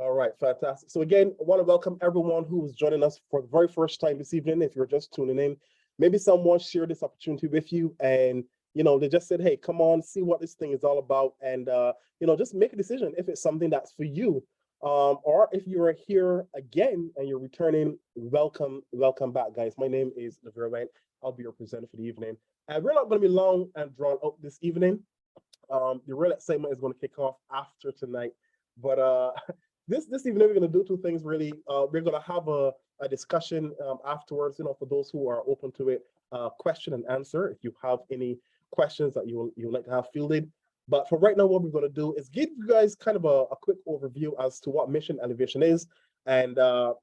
All right, fantastic. So again, I want to welcome everyone who is joining us for the very first time this evening. If you're just tuning in, maybe someone shared this opportunity with you and they just said, hey, come on, see what this thing is all about. And just make a decision if it's something that's for you. Or if you're here again and you're returning, welcome back, guys. My name is Levere Went. I'll be your presenter for the evening. And we're not going to be long and drawn out this evening. The real excitement is going to kick off after tonight. But this evening we're going to do two things really. We're going to have a discussion afterwards. For those who are open to it, question and answer. If you have any questions that you would like to have fielded. But for right now, what we're going to do is give you guys kind of a quick overview as to what mission elevation is, and so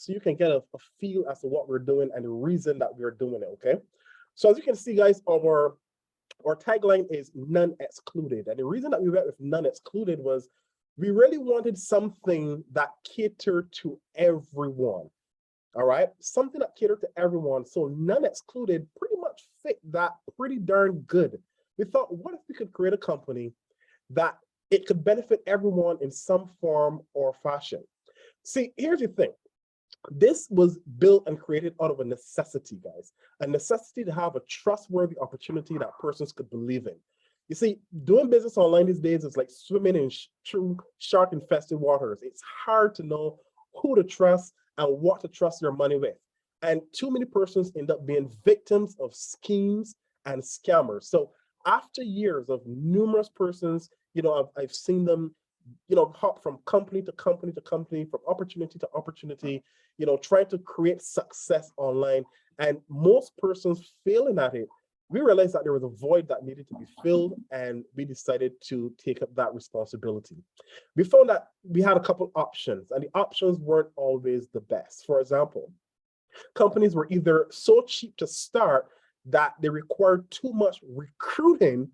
you can get a feel as to what we're doing and the reason that we're doing it. Okay. So as you can see, guys, our tagline is none excluded. And the reason that we went with none excluded was we really wanted something that catered to everyone. All right. Something that catered to everyone. So none excluded pretty much fit that pretty darn good. We thought, what if we could create a company that it could benefit everyone in some form or fashion? See, here's the thing. This was built and created out of a necessity, guys. A necessity to have a trustworthy opportunity that persons could believe in. You see, doing business online these days is like swimming in true shark-infested waters. It's hard to know who to trust and what to trust your money with. And too many persons end up being victims of schemes and scammers. So after years of numerous persons, I've seen them hop from company to company to company, from opportunity to opportunity, trying to create success online. And most persons failing at it, we realized that there was a void that needed to be filled, and we decided to take up that responsibility. We found that we had a couple options, and the options weren't always the best. For example, companies were either so cheap to start that they required too much recruiting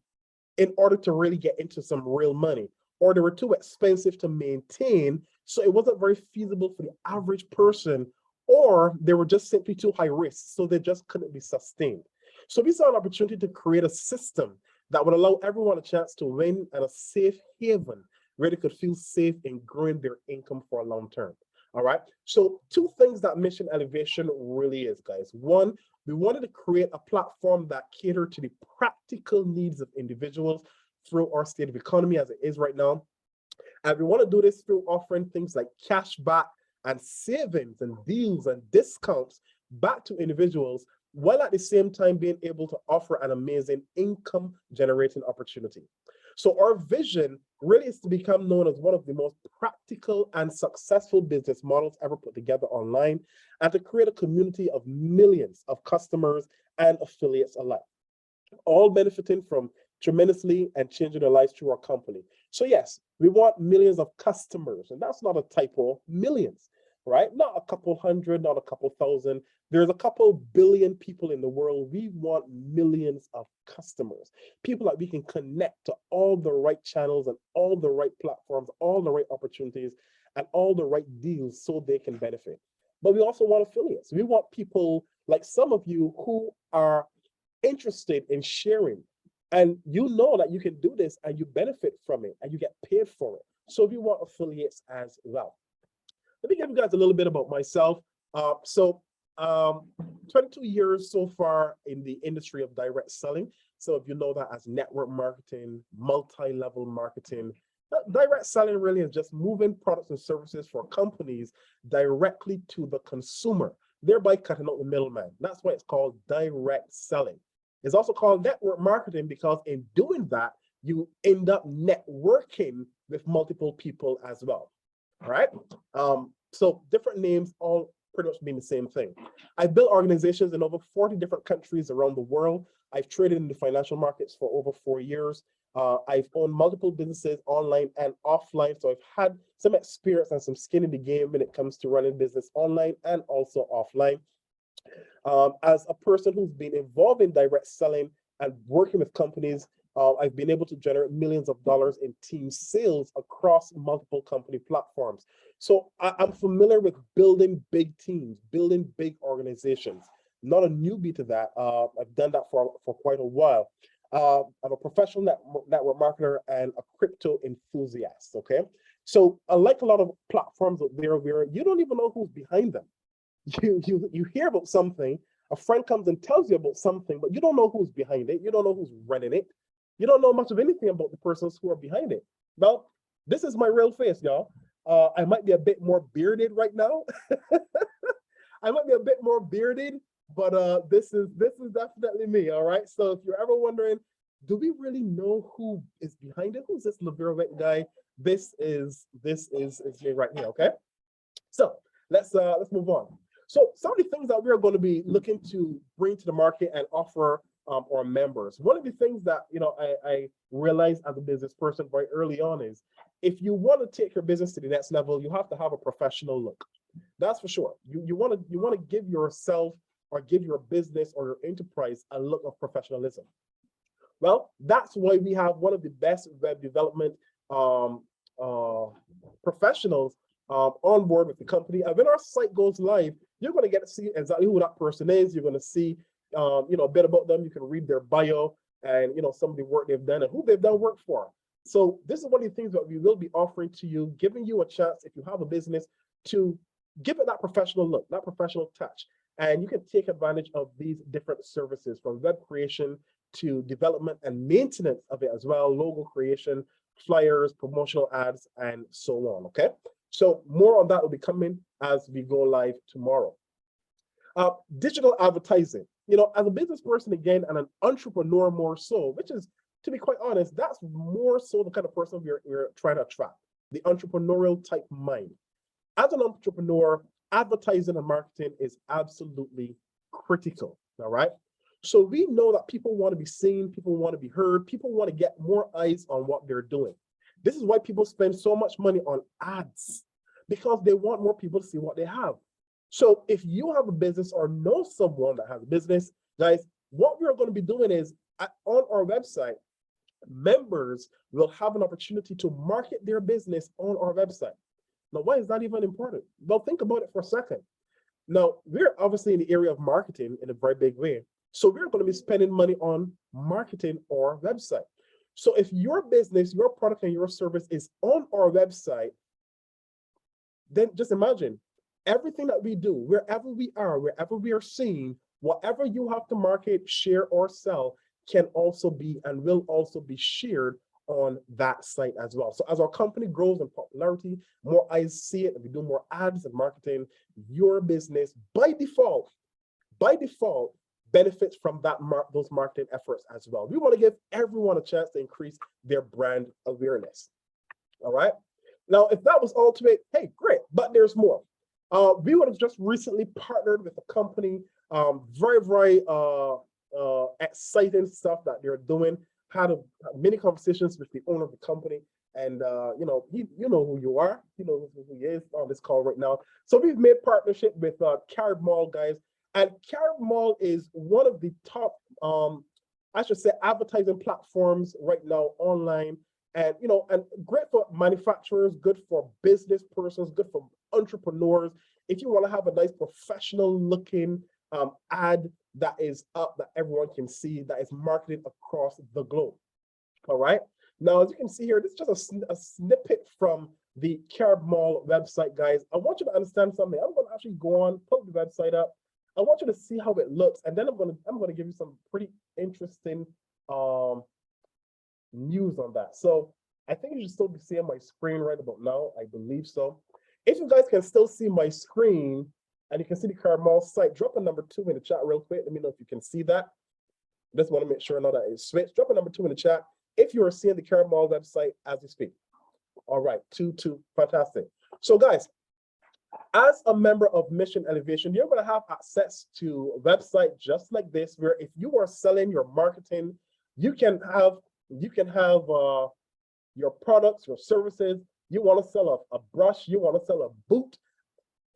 in order to really get into some real money, or they were too expensive to maintain, so it wasn't very feasible for the average person, or they were just simply too high risk, so they just couldn't be sustained. So we saw an opportunity to create a system that would allow everyone a chance to win and a safe haven where they could feel safe in growing their income for a long term. All right. So two things that mission elevation really is, guys. One, we wanted to create a platform that catered to the practical needs of individuals through our state of economy as it is right now. And we want to do this through offering things like cash back and savings and deals and discounts back to individuals, while at the same time being able to offer an amazing income generating opportunity. So our vision really is to become known as one of the most practical and successful business models ever put together online, and to create a community of millions of customers and affiliates alike, all benefiting from tremendously and changing their lives through our company. So yes, we want millions of customers, and that's not a typo, millions, right? Not a couple hundred, not a couple thousand. There's a couple billion people in the world. We want millions of customers, people that we can connect to all the right channels and all the right platforms, all the right opportunities, and all the right deals so they can benefit. But we also want affiliates. We want people like some of you who are interested in sharing, and you know that you can do this and you benefit from it and you get paid for it. So we want affiliates as well. Let me give you guys a little bit about myself. 22 years so far in the industry of direct selling. So if you know that as network marketing, multi-level marketing, direct selling really is just moving products and services for companies directly to the consumer, thereby cutting out the middleman. That's why it's called direct selling. It's also called network marketing because in doing that, you end up networking with multiple people as well. All right. So different names, all pretty much mean the same thing. I've built organizations in over 40 different countries around the world. I've traded in the financial markets for over 4 years. I've owned multiple businesses online and offline. So I've had some experience and some skin in the game when it comes to running business online and also offline. As a person who's been involved in direct selling and working with companies, I've been able to generate millions of dollars in team sales across multiple company platforms. So I'm familiar with building big teams, building big organizations. Not a newbie to that. I've done that for quite a while. I'm a professional network marketer and a crypto enthusiast, okay? So unlike a lot of platforms out there where you don't even know who's behind them. You hear about something, a friend comes and tells you about something, but you don't know who's behind it. You don't know who's running it. You don't know much of anything about the persons who are behind it. Well, this is my real face, y'all. I might be a bit more bearded right now. I might be a bit more bearded, but this is definitely me. All right. So if you're ever wondering, do we really know who is behind it? Who's this Levere Went guy? This is me right here. Okay. So let's move on. So some of the things that we are going to be looking to bring to the market and offer our members. One of the things that I realized as a business person very early on is if you want to take your business to the next level, you have to have a professional look. That's for sure. You want to give yourself or give your business or your enterprise a look of professionalism. Well, that's why we have one of the best web development professionals on board with the company. And when our site goes live, you're going to get to see exactly who that person is. You're going to see a bit about them. You can read their bio and some of the work they've done and who they've done work for. So this is one of the things that we will be offering to you, giving you a chance, if you have a business, to give it that professional look, that professional touch. And you can take advantage of these different services, from web creation to development and maintenance of it as well, logo creation, flyers, promotional ads, and so on. Okay. So more on that will be coming as we go live tomorrow. Digital advertising. As a business person, again, and an entrepreneur more so, which is, to be quite honest, that's more so the kind of person we're trying to attract, the entrepreneurial type mind. As an entrepreneur, advertising and marketing is absolutely critical, all right? So we know that people want to be seen, people want to be heard, people want to get more eyes on what they're doing. This is why people spend so much money on ads, because they want more people to see what they have. So if you have a business or know someone that has a business, guys, what we're going to be doing is on our website, members will have an opportunity to market their business on our website. Now, why is that even important? Well, think about it for a second. Now, we're obviously in the area of marketing in a very big way. So we're going to be spending money on marketing our website. So if your business, your product, and your service is on our website, then just imagine everything that we do, wherever we are seen, whatever you have to market, share, or sell can also be and will also be shared on that site as well. So as our company grows in popularity, more eyes see it, and we do more ads and marketing, your business by default benefits from those marketing efforts as well. We want to give everyone a chance to increase their brand awareness. All right. Now, if that was all to it, hey, great, but there's more. We would have just recently partnered with a company, very exciting stuff that they're doing. Had many conversations with the owner of the company, and you know who you are, you know who he is on this call right now. So we've made partnership with Carib Mall, guys, and Carib Mall is one of the top, I should say, advertising platforms right now online, and and great for manufacturers, good for business persons, good for entrepreneurs. If you want to have a nice professional looking ad that is up, that everyone can see, that is marketed across the globe. All right. Now, as you can see here, this is just a snippet from the Carib Mall website, guys. I want you to understand something. I'm going to actually go on, pull the website up. I want you to see how it looks, and then I'm going to give you some pretty interesting news on that. So I think you should still be seeing my screen right about now. I believe so. If you guys can still see my screen, and you can see the Carib Mall site, drop a number 2 in the chat real quick. Let me know if you can see that. Just want to make sure I know that it's switched. Drop a number 2 in the chat if you are seeing the Carib Mall website as we speak. All right, 2, fantastic. So guys, as a member of Mission Elevation, you're going to have access to a website just like this, where if you are selling your marketing, you can have your products, your services. You want to sell a brush, you want to sell a boot.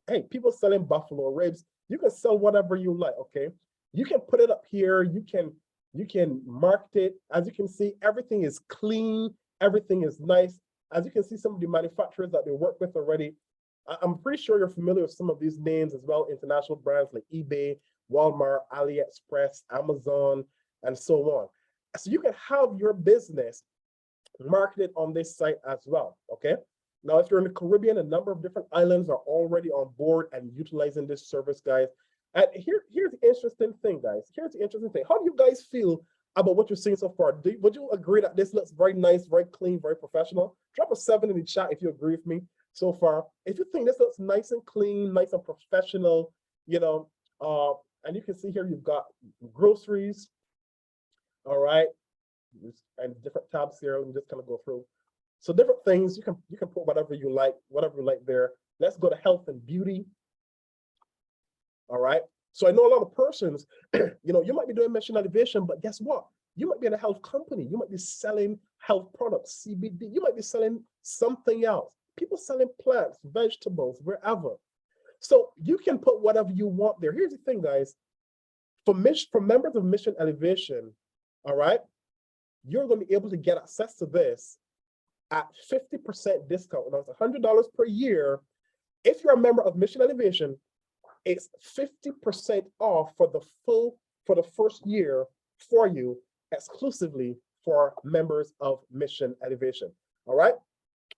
Hey, people selling buffalo ribs, you can sell whatever you like, okay? You can put it up here, you can market it. As you can see, everything is clean, everything is nice. As you can see, some of the manufacturers that they work with already, I'm pretty sure you're familiar with some of these names as well, international brands like eBay, Walmart, AliExpress, Amazon, and so on. So you can have your business marketed on this site as well, okay? Now, if you're in the Caribbean, a number of different islands are already on board and utilizing this service, guys. And here's the interesting thing, guys. Here's the interesting thing. How do you guys feel about what you're seeing so far? Would you agree that this looks very nice, very clean, very professional? Drop a 7 in the chat if you agree with me so far. If you think this looks nice and clean, nice and professional, you know, and you can see here you've got groceries, all right, and different tabs here. Let me just kind of go through. So different things, you can put whatever you like there. Let's go to health and beauty. All right. So I know a lot of persons, you might be doing mission elevation, but guess what? You might be in a health company. You might be selling health products, CBD. You might be selling something else. People selling plants, vegetables, wherever. So you can put whatever you want there. Here's the thing, guys. For members of Mission Elevation, all right, you're going to be able to get access to this at 50% discount. Now it's $100 per year. If you're a member of Mission Elevation, it's 50% off for the first year for you, exclusively for members of Mission Elevation. All right.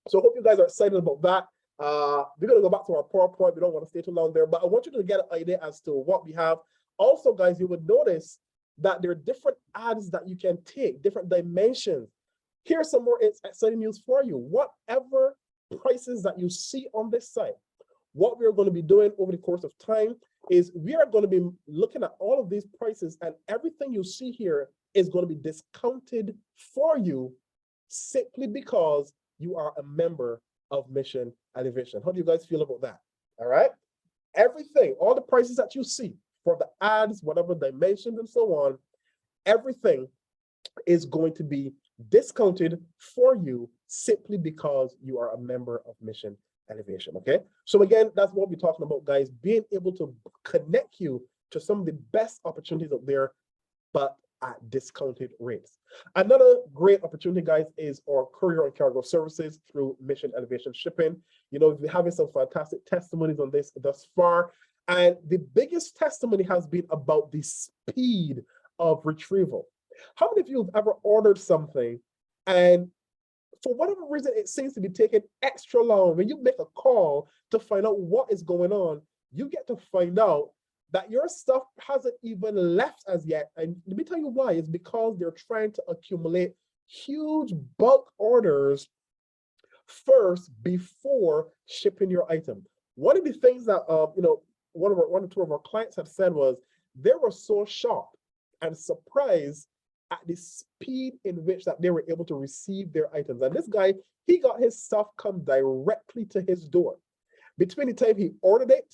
So I hope you guys are excited about that. We're going to go back to our PowerPoint. We don't want to stay too long there, but I want you to get an idea as to what we have. Also, guys, you would notice that there are different ads that you can take, different dimensions. Here's some more exciting news for you. Whatever prices that you see on this site, what we're going to be doing over the course of time is we are going to be looking at all of these prices, and everything you see here is going to be discounted for you simply because you are a member of Mission Elevation. How do you guys feel about that? All right. Everything, all the prices that you see for the ads, whatever dimensions and so on, everything is going to be discounted for you simply because you are a member of Mission Elevation. Okay. So again, that's what we're talking about, guys, being able to connect you to some of the best opportunities out there, but at discounted rates. Another great opportunity, guys, is our courier and cargo services through Mission Elevation Shipping. We're having some fantastic testimonies on this thus far. And the biggest testimony has been about the speed of retrieval. How many of you have ever ordered something and for whatever reason, it seems to be taking extra long? When you make a call to find out what is going on, you get to find out that your stuff hasn't even left as yet. And let me tell you why. It's because they're trying to accumulate huge bulk orders first before shipping your item. One of the things that one or two of our clients have said was they were so shocked and surprised at the speed in which that they were able to receive their items. And this guy, he got his stuff come directly to his door. Between the time he ordered it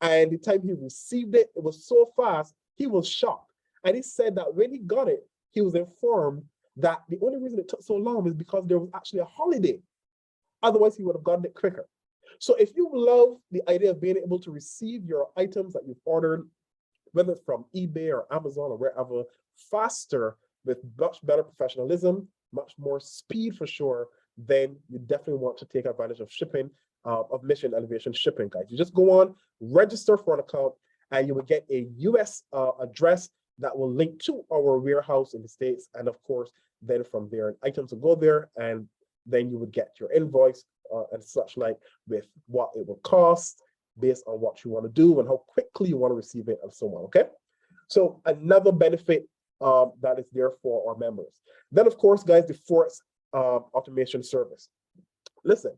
and the time he received it, it was so fast, he was shocked. And he said that when he got it, he was informed that the only reason it took so long is because there was actually a holiday. Otherwise, he would have gotten it quicker. So if you love the idea of being able to receive your items that you've ordered, whether it's from eBay or Amazon or wherever, faster with much better professionalism, much more speed for sure, then you definitely want to take advantage of shipping, of Mission Elevation Shipping, guys. You just go on, register for an account, and you will get a US address that will link to our warehouse in the States. And of course, then from there, items will go there, and then you would get your invoice and such like with what it will cost based on what you want to do and how quickly you want to receive it and so on. Okay. So another benefit that is there for our members. Then of course, guys, the Forex automation service. Listen,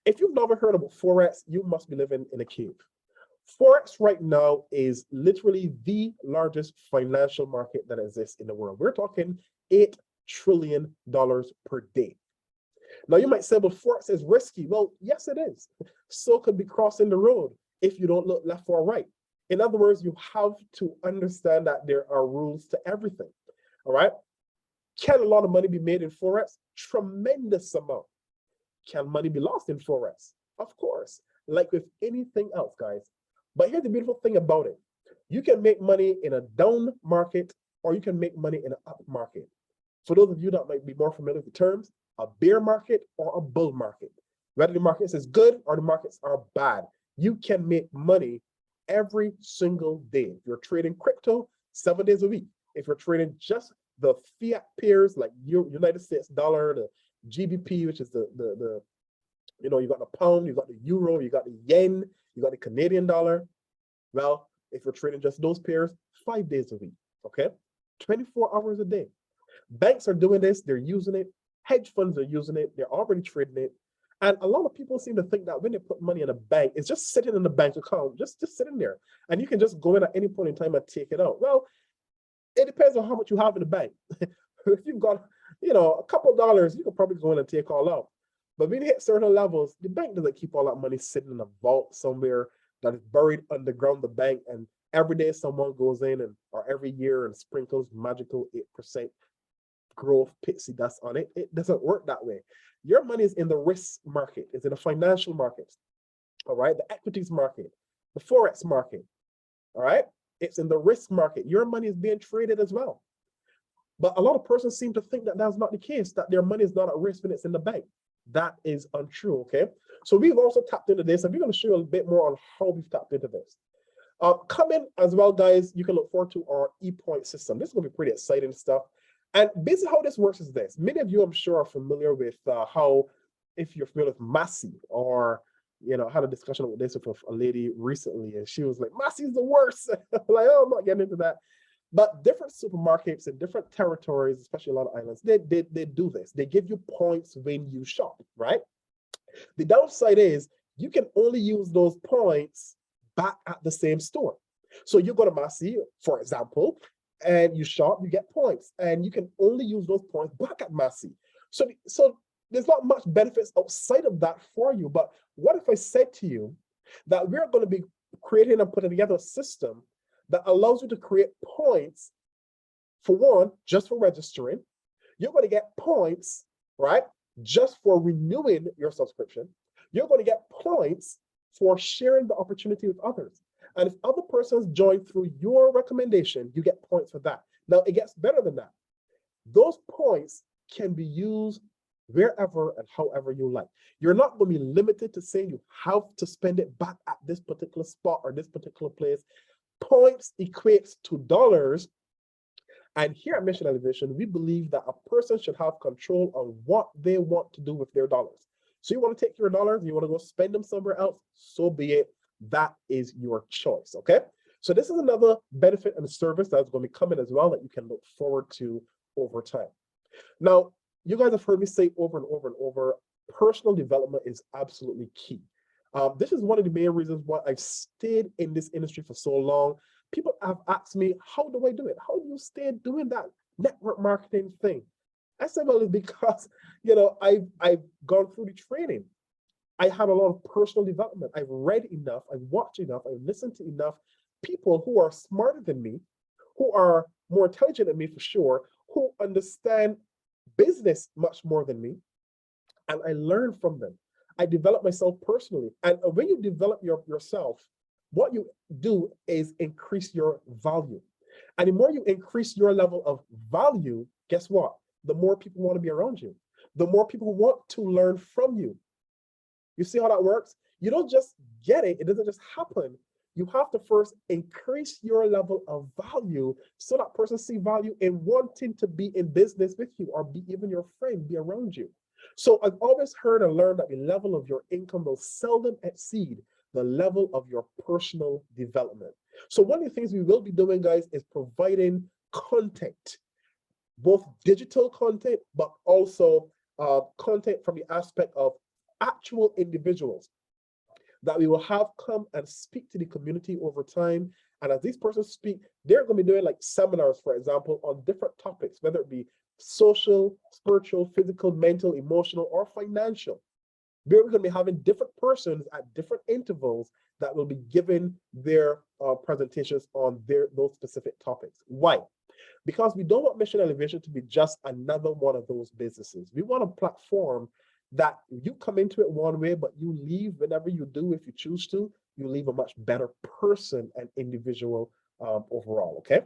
if you've never heard about Forex, you must be living in a cave. Forex right now is literally the largest financial market that exists in the world. We're talking $8 trillion per day. Now you might say, but Forex is risky. Well, yes, it is. So could be crossing the road if you don't look left or right. In other words, you have to understand that there are rules to everything. All right. Can a lot of money be made in Forex? Tremendous amount. Can money be lost in Forex? Of course, like with anything else, guys. But here's the beautiful thing about it. You can make money in a down market or you can make money in an up market. For those of you that might be more familiar with the terms, a bear market or a bull market. Whether the markets is good or the markets are bad, you can make money every single day. If you're trading crypto 7 days a week, if you're trading just the fiat pairs like United States dollar, the GBP, which is the You got the pound, you got the euro, you got the yen, you got the Canadian dollar. Well, if you're trading just those pairs, 5 days a week, okay? 24 hours a day. Banks are doing this, they're using it. Hedge funds are using it, they're already trading it. And a lot of people seem to think that when they put money in a bank, it's just sitting in the bank account, just sitting there. And you can just go in at any point in time and take it out. Well, it depends on how much you have in the bank. If you've got, a couple dollars, you can probably go in and take all out. But when you hit certain levels, the bank doesn't keep all that money sitting in a vault somewhere that is buried underground the bank. And every day someone goes in or every year and sprinkles magical 8% growth pixie dust on it. It doesn't work that way. Your money is in the risk market, it's in the financial markets, all right? The equities market, the Forex market, all right? It's in the risk market. Your money is being traded as well. But a lot of persons seem to think that that's not the case, that their money is not at risk when it's in the bank. That is untrue, okay? So we've also tapped into this, and we're going to show you a bit more on how we've tapped into this. Coming as well, guys, you can look forward to our ePoint system. This is going to be pretty exciting stuff. And basically how this works is this. Many of you, I'm sure, are familiar with how, if you're familiar with Massey, or, I had a discussion with this with a lady recently, and she was like, Massey's the worst. Like, oh, I'm not getting into that. But different supermarkets in different territories, especially a lot of islands, they do this. They give you points when you shop, right? The downside is you can only use those points back at the same store. So you go to Massey, for example, and you shop, you get points, and you can only use those points back at Massey. So there's not much benefits outside of that for you. But what if I said to you that we're going to be creating and putting together a system that allows you to create points, for one, just for registering. You're going to get points, right, just for renewing your subscription. You're going to get points for sharing the opportunity with others. And if other persons join through your recommendation, you get points for that. Now, it gets better than that. Those points can be used wherever and however you like. You're not going to be limited to saying you have to spend it back at this particular spot or this particular place. Points equates to dollars. And here at Mission Elevation, we believe that a person should have control on what they want to do with their dollars. So you want to take your dollars, you want to go spend them somewhere else, so be it. That is your choice, okay? So this is another benefit and service that's going to be coming as well that you can look forward to over time. Now, you guys have heard me say over and over and over, personal development is absolutely key. This is one of the main reasons why I've stayed in this industry for so long. People have asked me, how do I do it? How do you stay doing that network marketing thing? I said, well, it's because, I've gone through the training. I have a lot of personal development. I've read enough, I've watched enough, I've listened to enough people who are smarter than me, who are more intelligent than me for sure, who understand business much more than me, and I learn from them. I develop myself personally. And when you develop yourself, what you do is increase your value. And the more you increase your level of value, guess what? The more people want to be around you. The more people want to learn from you. You see how that works? You don't just get it. It doesn't just happen. You have to first increase your level of value so that person see value in wanting to be in business with you or be even your friend, be around you. So I've always heard and learned that the level of your income will seldom exceed the level of your personal development. So one of the things we will be doing, guys, is providing content, both digital content, but also content from the aspect of actual individuals that we will have come and speak to the community over time. And as these persons speak, they're going to be doing like seminars, for example, on different topics, whether it be social, spiritual, physical, mental, emotional, or financial. We're going to be having different persons at different intervals that will be giving their presentations on those specific topics. Why? Because we don't want Mission Elevation to be just another one of those businesses. We want a platform that you come into it one way, but you leave whenever you do, if you choose to, you leave a much better person and individual overall, okay?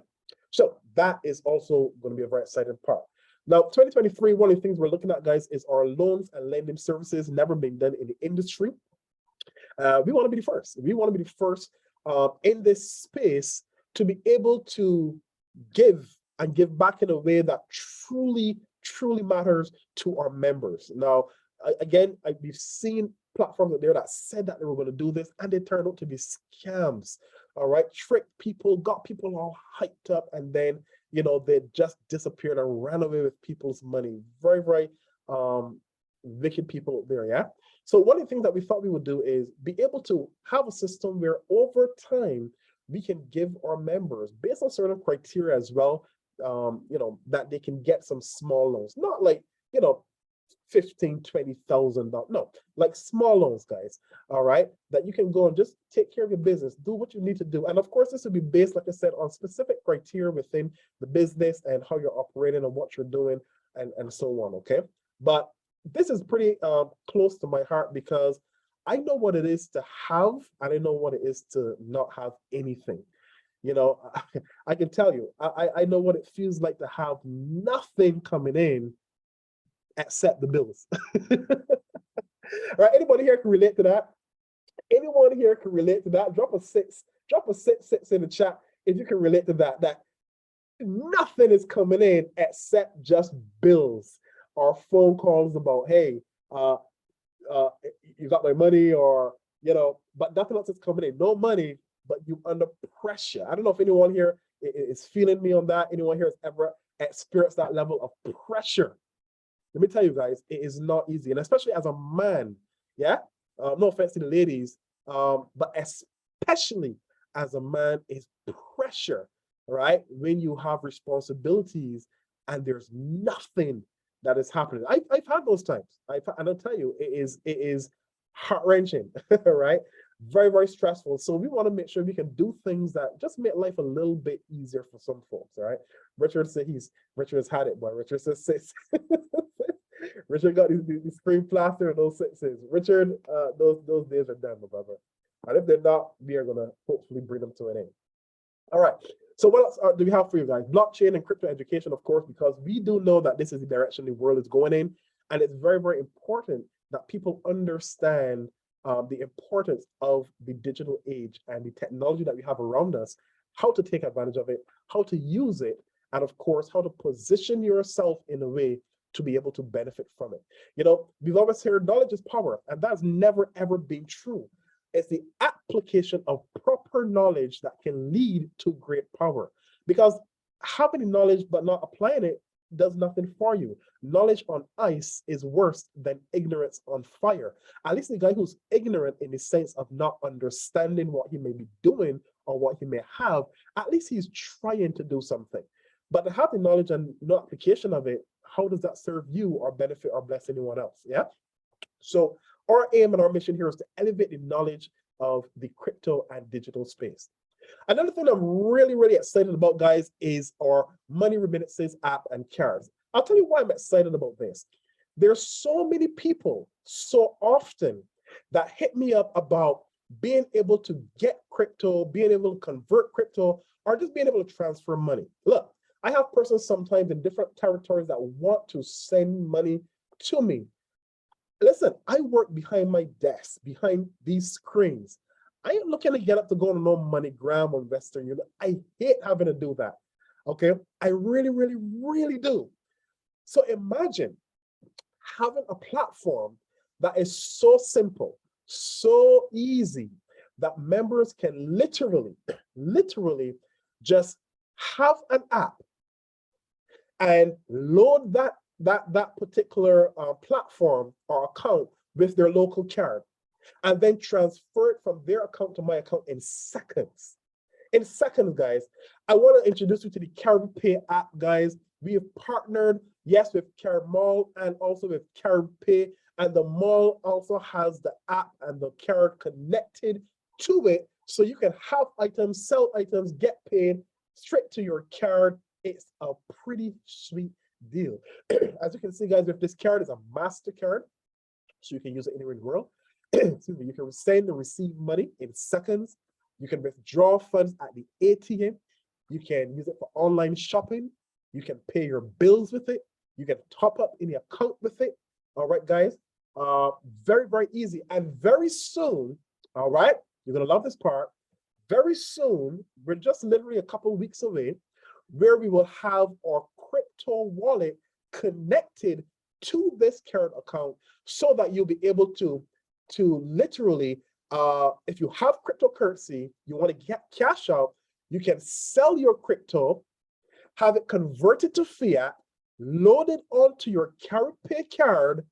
So that is also going to be a very exciting part. Now, 2023, one of the things we're looking at, guys, is our loans and lending services never been done in the industry. We want to be the first. We want to be the first in this space to be able to give and give back in a way that truly, truly matters to our members. Now, again, we've seen platforms out there that said that they were going to do this, and they turned out to be scams. All right, tricked people, got people all hyped up, and then they just disappeared and ran away with people's money. Very, very wicked people out there. Yeah. So one of the things that we thought we would do is be able to have a system where over time we can give our members, based on certain criteria as well, that they can get some small loans, not like, 15, $20,000. No, like small loans, guys. All right. That you can go and just take care of your business, do what you need to do. And of course, this will be based, like I said, on specific criteria within the business and how you're operating and what you're doing and so on. Okay. But this is pretty close to my heart because I know what it is to have, and I know what it is to not have anything. I can tell you, I know what it feels like to have nothing coming in except the bills. Right? Anybody here can relate to that? Anyone here can relate to that? Drop a six in the chat if you can relate to that. That nothing is coming in except just bills or phone calls about, hey, you got my money, or but nothing else is coming in. No money, but you under pressure. I don't know if anyone here is feeling me on that. Anyone here has ever experienced that level of pressure? Let me tell you guys, it is not easy, and especially as a man. Yeah, no offense to the ladies, but especially as a man, is pressure, right? When you have responsibilities and there's nothing that is happening. I've had those times. And I'll tell you, it is heart-wrenching, right? Very, very stressful. So we want to make sure we can do things that just make life a little bit easier for some folks, all right? Richard said Richard's had it, boy. Richard says six. Richard got these screen plaster and those sixes. Richard, those days are done, my brother. And if they're not, we are gonna hopefully bring them to an end. All right. So what else do we have for you guys? Blockchain and crypto education, of course, because we do know that this is the direction the world is going in. And it's very, very important that people understand the importance of the digital age and the technology that we have around us, how to take advantage of it, how to use it, and of course, how to position yourself in a way to be able to benefit from it. We've always heard knowledge is power, and that's never, ever been true. It's the application of proper knowledge that can lead to great power. Because having knowledge but not applying it does nothing for you. Knowledge on ice is worse than ignorance on fire. At least the guy who's ignorant in the sense of not understanding what he may be doing or what he may have, at least he's trying to do something. But to have the knowledge and no application of it, how does that serve you or benefit or bless anyone else? Yeah. So our aim and our mission here is to elevate the knowledge of the crypto and digital space. Another thing I'm really, really excited about, guys, is our money remittances app and cards. I'll tell you why I'm excited about this. There's so many people so often that hit me up about being able to get crypto, being able to convert crypto, or just being able to transfer money. Look, I have persons sometimes in different territories that want to send money to me. Listen, I work behind my desk, behind these screens. I ain't looking to get up to go to no MoneyGram or Western Union. I hate having to do that. Okay, I really, really, really do. So imagine having a platform that is so simple, so easy, that members can literally just have an app and load that particular platform or account with their local card, and then transfer it from their account to my account in seconds. In seconds, guys. I want to introduce you to the CaribPay app, guys. We have partnered, yes, with CaribMall and also with CaribPay, and the mall also has the app and the card connected to it, so you can have items, sell items, get paid straight to your card. It's a pretty sweet deal. As you can see, guys, with this card is a MasterCard, so you can use it anywhere in the world. Excuse me. You can send and receive money in seconds. You can withdraw funds at the ATM. You can use it for online shopping. You can pay your bills with it. You can top up any account with it. All right, guys. Very, very easy. And very soon, all right, you're going to love this part. Very soon, we're just literally a couple of weeks away, where we will have our crypto wallet connected to this current account, so that you'll be able to to literally, if you have cryptocurrency, you want to get cash out, you can sell your crypto, have it converted to fiat, load it onto your CarryPay card,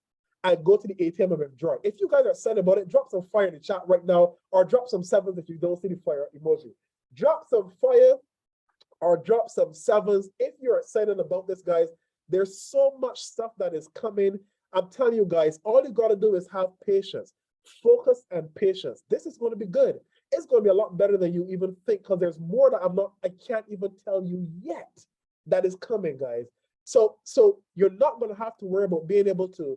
and go to the ATM and withdraw. If you guys are excited about it, drop some fire in the chat right now, or drop some sevens if you don't see the fire emoji. Drop some fire or drop some sevens if you're excited about this, guys. There's so much stuff that is coming. I'm telling you guys, all you got to do is have patience, focus, and patience. This is going to be good. It's going to be a lot better than you even think, because there's more that I can't even tell you yet that is coming, guys. So you're not going to have to worry about being able to,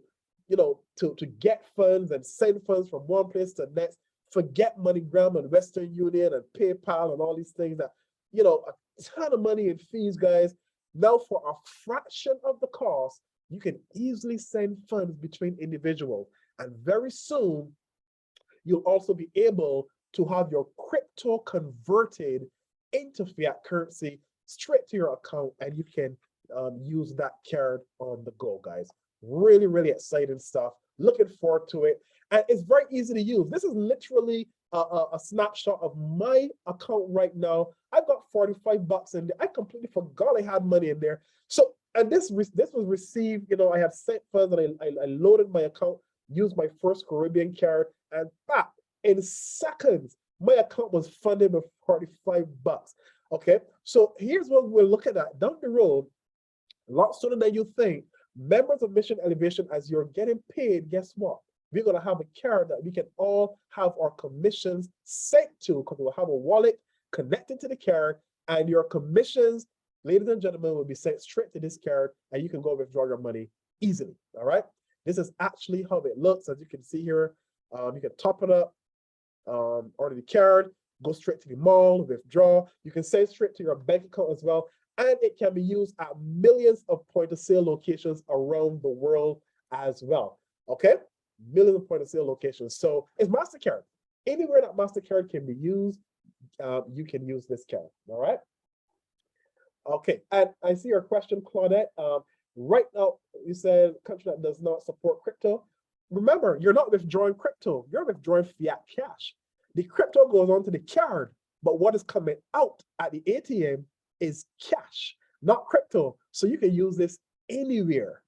to get funds and send funds from one place to the next. Forget MoneyGram and Western Union and PayPal and all these things that, a ton of money in fees, guys. Now, for a fraction of the cost, you can easily send funds between individuals. And very soon, you'll also be able to have your crypto converted into fiat currency straight to your account, and you can use that card on the go, guys. Really, really exciting stuff. Looking forward to it. And it's very easy to use. This is literally a snapshot of my account right now. I've got 45 bucks in there. I completely forgot I had money in there. So, and this was received, I had sent funds and I loaded my account, used my first Caribbean card, and back in seconds, my account was funded with 45 bucks. Okay, so here's what we're looking at down the road, a lot sooner than you think. Members of Mission Elevation, as you're getting paid, guess what? We're going to have a card that we can all have our commissions sent to, because we'll have a wallet connected to the card, and your commissions, ladies and gentlemen, will be sent straight to this card, and you can go withdraw your money easily. All right, this is actually how it looks. As you can see here, you can top it up, order the card, go straight to the mall, withdraw. You can send straight to your bank account as well, and it can be used at millions of point-of-sale locations around the world as well. Okay, millions of point-of-sale locations. So it's MasterCard. Anywhere that MasterCard can be used, you can use this card. All right. Okay, and I see your question, Claudette. Right now, you said country that does not support crypto. Remember, you're not withdrawing crypto, you're withdrawing fiat cash. The crypto goes onto the card, but what is coming out at the ATM is cash, not crypto. So you can use this anywhere.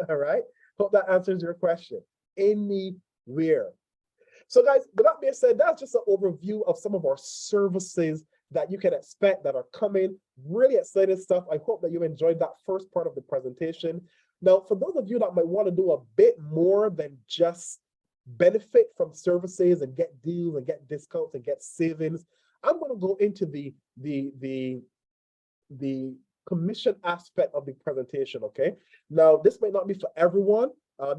All right, hope that answers your question. Anywhere. So guys, with that being said, that's just an overview of some of our services that you can expect that are coming. Really exciting stuff. I hope that you enjoyed that first part of the presentation. Now, for those of you that might want to do a bit more than just benefit from services and get deals and get discounts and get savings, I'm going to go into the commission aspect of the presentation. Okay. Now, this might not be for everyone.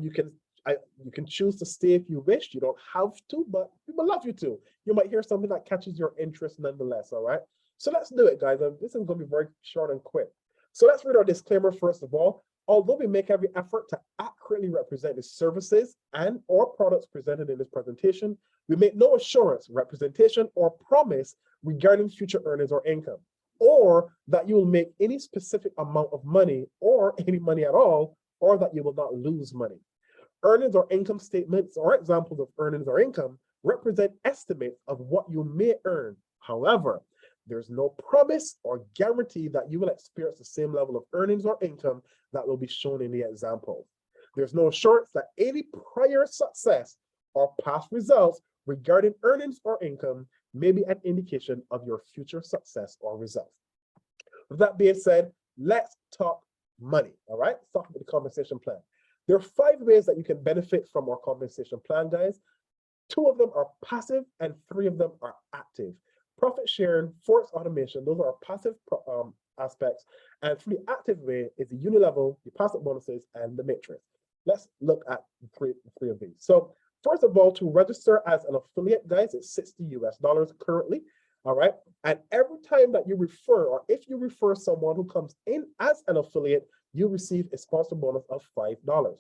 You can choose to stay if you wish. You don't have to, but we would love you to. You might hear something that catches your interest nonetheless. All right. So let's do it, guys. This is going to be very short and quick. So let's read our disclaimer first of all. Although we make every effort to accurately represent the services and or products presented in this presentation, we make no assurance, representation, or promise regarding future earnings or income, or that you will make any specific amount of money or any money at all, or that you will not lose money. Earnings or income statements or examples of earnings or income represent estimates of what you may earn. However, there's no promise or guarantee that you will experience the same level of earnings or income that will be shown in the example. There's no assurance that any prior success or past results regarding earnings or income may be an indication of your future success or results. With that being said, let's talk money. All right, let's talk about the compensation plan. There are 5 ways that you can benefit from our compensation plan, guys. 2 of them are passive and 3 of them are active. Profit sharing, force automation, those are our passive aspects. And for the active way is the unilevel, the passive bonuses, and the matrix. Let's look at the three of these. So first of all, to register as an affiliate, guys, it's $60 US currently. All right. And every time that you refer, or if you refer someone who comes in as an affiliate, you receive a sponsor bonus of $5.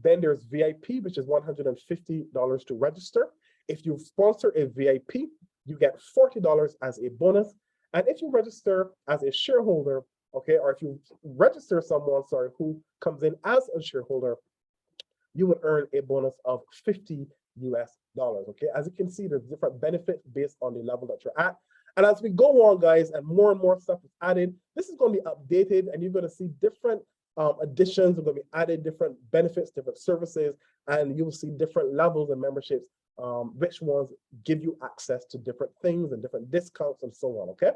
Then there's VIP, which is $150 to register. If you sponsor a VIP, you get $40 as a bonus. And if you register as a shareholder, okay, or if you register someone, sorry, who comes in as a shareholder, you would earn a bonus of $50 US dollars. Okay, as you can see, there's different benefits based on the level that you're at. And as we go on, guys, and more stuff is added, this is going to be updated, and you're going to see different additions are going to be added, different benefits, different services, and you'll see different levels of memberships, which ones give you access to different things and different discounts and so on. Okay,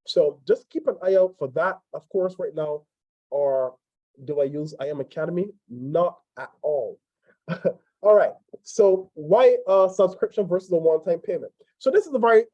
so just keep an eye out for that. Of course, right now, or do I use IM Academy? Not at all. All right, so why a subscription versus a one-time payment? So this is a very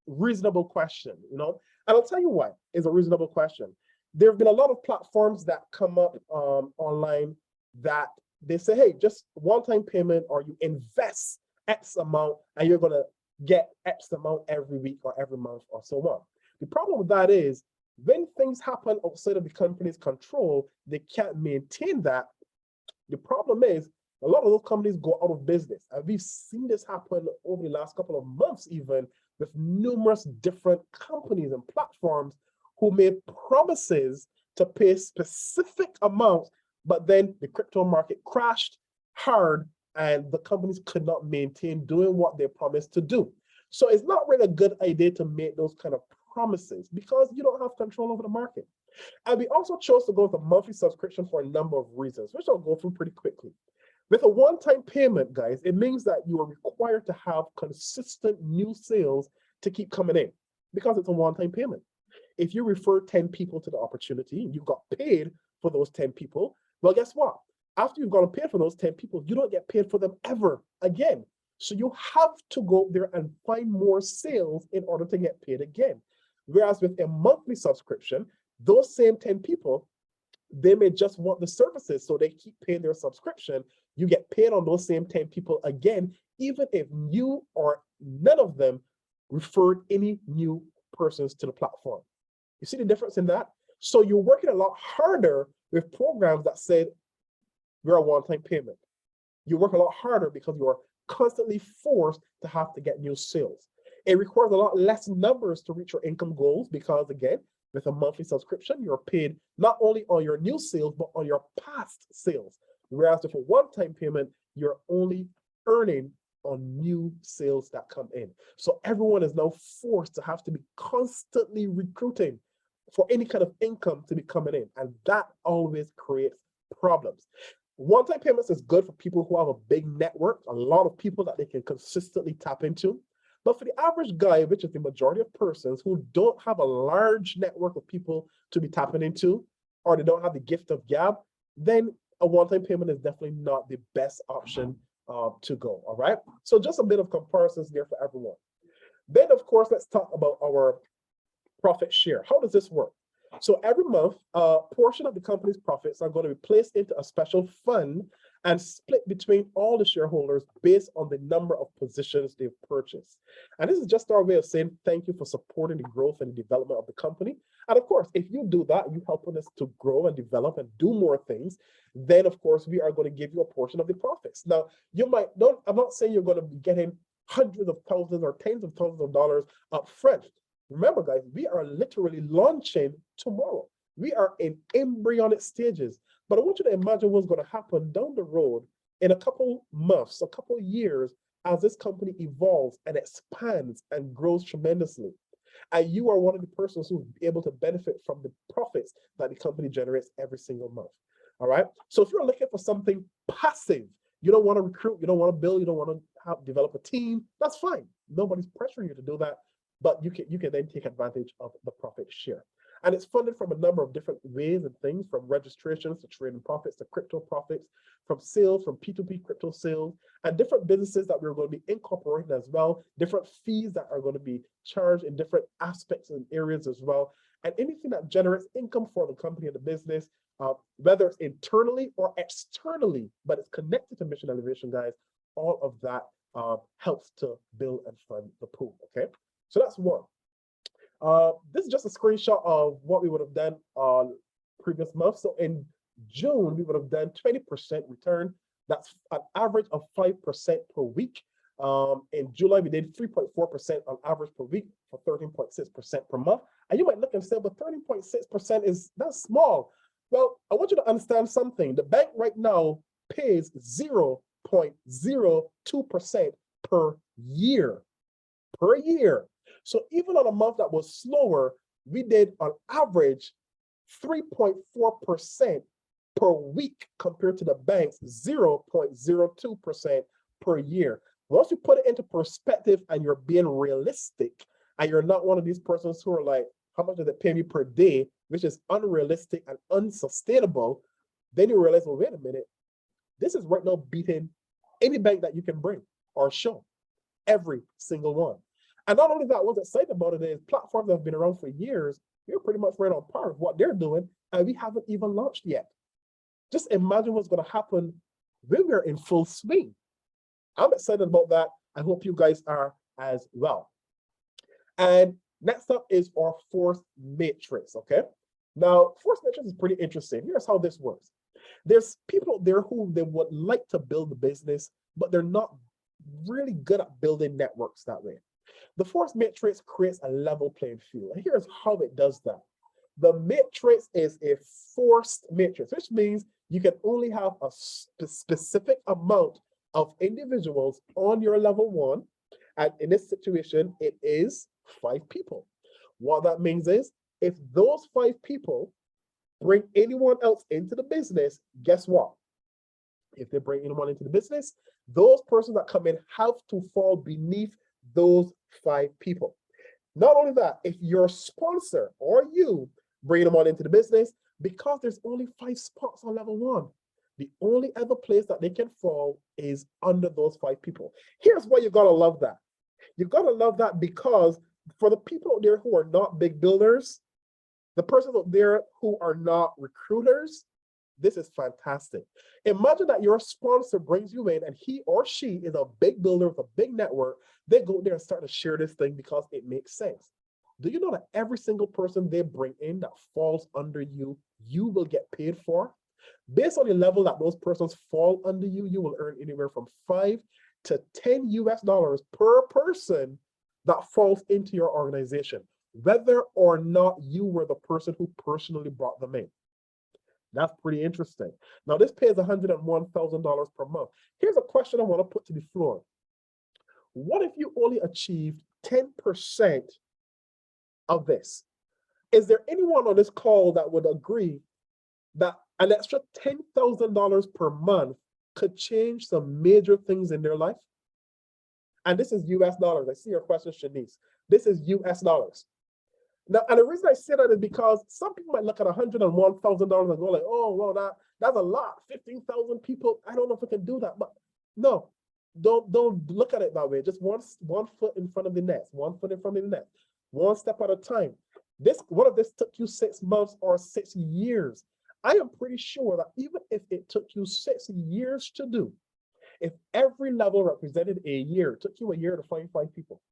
reasonable question, you know, and I'll tell you why it's a reasonable question. There have been a lot of platforms that come up online that they say, hey, just one-time payment, or you invest X amount and you're gonna get X amount every week or every month or so on. The problem with that is when things happen outside of the company's control, they can't maintain that. The problem is a lot of those companies go out of business. And we've seen this happen over the last couple of months, even with numerous different companies and platforms who made promises to pay specific amounts, but then the crypto market crashed hard and the companies could not maintain doing what they promised to do. So it's not really a good idea to make those kind of promises because you don't have control over the market. And we also chose to go with a monthly subscription for a number of reasons, which I'll go through pretty quickly. With a one-time payment, guys, it means that you are required to have consistent new sales to keep coming in because it's a one-time payment. If you refer 10 people to the opportunity and you got paid for those 10 people, well, guess what? After you've gotten paid for those 10 people, you don't get paid for them ever again. So you have to go there and find more sales in order to get paid again. Whereas with a monthly subscription, those same 10 people, they may just want the services, so they keep paying their subscription. You get paid on those same 10 people again, even if you or none of them referred any new persons to the platform. You see the difference in that? So you're working a lot harder with programs that said we're a one-time payment. You work a lot harder because you're constantly forced to have to get new sales. It requires a lot less numbers to reach your income goals because, again, with a monthly subscription, you're paid not only on your new sales, but on your past sales. Whereas with a one-time payment, you're only earning on new sales that come in. So everyone is now forced to have to be constantly recruiting for any kind of income to be coming in. And that always creates problems. One-time payments is good for people who have a big network, a lot of people that they can consistently tap into. But for the average guy, which is the majority of persons who don't have a large network of people to be tapping into, or they don't have the gift of gab, then a one-time payment is definitely not the best option to go, all right? So just a bit of comparisons there for everyone. Then, of course, let's talk about our profit share. How does this work? So every month, a portion of the company's profits are going to be placed into a special fund and split between all the shareholders based on the number of positions they've purchased. And this is just our way of saying thank you for supporting the growth and the development of the company. And of course, if you do that, you helping us to grow and develop and do more things, then of course, we are going to give you a portion of the profits. Now, you might don't, I'm not saying you're going to be getting hundreds of thousands or tens of thousands of dollars up front. Remember, guys, we are literally launching tomorrow. We are in embryonic stages. But I want you to imagine what's going to happen down the road in a couple months, a couple years, as this company evolves and expands and grows tremendously. And you are one of the persons who will be able to benefit from the profits that the company generates every single month. All right. So if you're looking for something passive, you don't want to recruit, you don't want to build, you don't want to develop a team, that's fine. Nobody's pressuring you to do that. But you can then take advantage of the profit share. And it's funded from a number of different ways and things, from registrations to trading profits to crypto profits, from sales, from P2P crypto sales, and different businesses that we're going to be incorporating as well, different fees that are going to be charged in different aspects and areas as well, and anything that generates income for the company and the business, whether it's internally or externally, but it's connected to mission elevation, guys, all of that helps to build and fund the pool, okay? So that's one. This is just a screenshot of what we would have done on previous months. So in June, we would have done 20% return. That's an average of 5% per week. In July, we did 3.4% on average per week for 13.6% per month. And you might look and say, but 13.6% that's small. Well, I want you to understand something. The bank right now pays 0 0.02% per year. Per year. So even on a month that was slower, we did on average 3.4% per week compared to the bank's 0.02% per year. Once you put it into perspective and you're being realistic, and you're not one of these persons who are like, how much does it pay me per day, which is unrealistic and unsustainable, then you realize, well, wait a minute, this is right now beating any bank that you can bring or show, every single one. And not only that, what's exciting about it is platforms that have been around for years, we're pretty much right on par with what they're doing, and we haven't even launched yet. Just imagine what's going to happen when we're in full swing. I'm excited about that. I hope you guys are as well. And next up is our force matrix, okay? Now, force matrix is pretty interesting. Here's how this works. There's people out there who they would like to build a business, but they're not really good at building networks that way. The force matrix creates a level playing field. And here's how it does that. The matrix is a forced matrix, which means you can only have a specific amount of individuals on your level one. And in this situation, it is 5 people. What that means is if those 5 people bring anyone else into the business, guess what? If they bring anyone into the business, those persons that come in have to fall beneath those 5 people. Not only that, if your sponsor or you bring them on into the business, because there's only 5 spots on level 1, the only other place that they can fall is under those 5 people. Here's why you gotta love that. You gotta love that because for the people out there who are not big builders, the persons out there who are not recruiters, this is fantastic. Imagine that your sponsor brings you in and he or she is a big builder with a big network. They go there and start to share this thing because it makes sense. Do you know that every single person they bring in that falls under you, you will get paid for? Based on the level that those persons fall under you, you will earn anywhere from $5 to $10 per person that falls into your organization, whether or not you were the person who personally brought them in. That's pretty interesting. Now, this pays $101,000 per month. Here's a question I want to put to the floor. What if you only achieved 10% of this? Is there anyone on this call that would agree that an extra $10,000 per month could change some major things in their life? And this is US dollars. I see your question, Shanice. This is US dollars. Now, and the reason I say that is because some people might look at $101,000 and go like, oh, well, that's a lot, 15,000 people. I don't know if I can do that. But no, don't look at it that way. Just one foot in front of the next, 1 foot in front of the next, one step at a time. What if this took you 6 months or 6 years? I am pretty sure that even if it took you 6 years to do, if every level represented a year, it took you a year to find 5 people.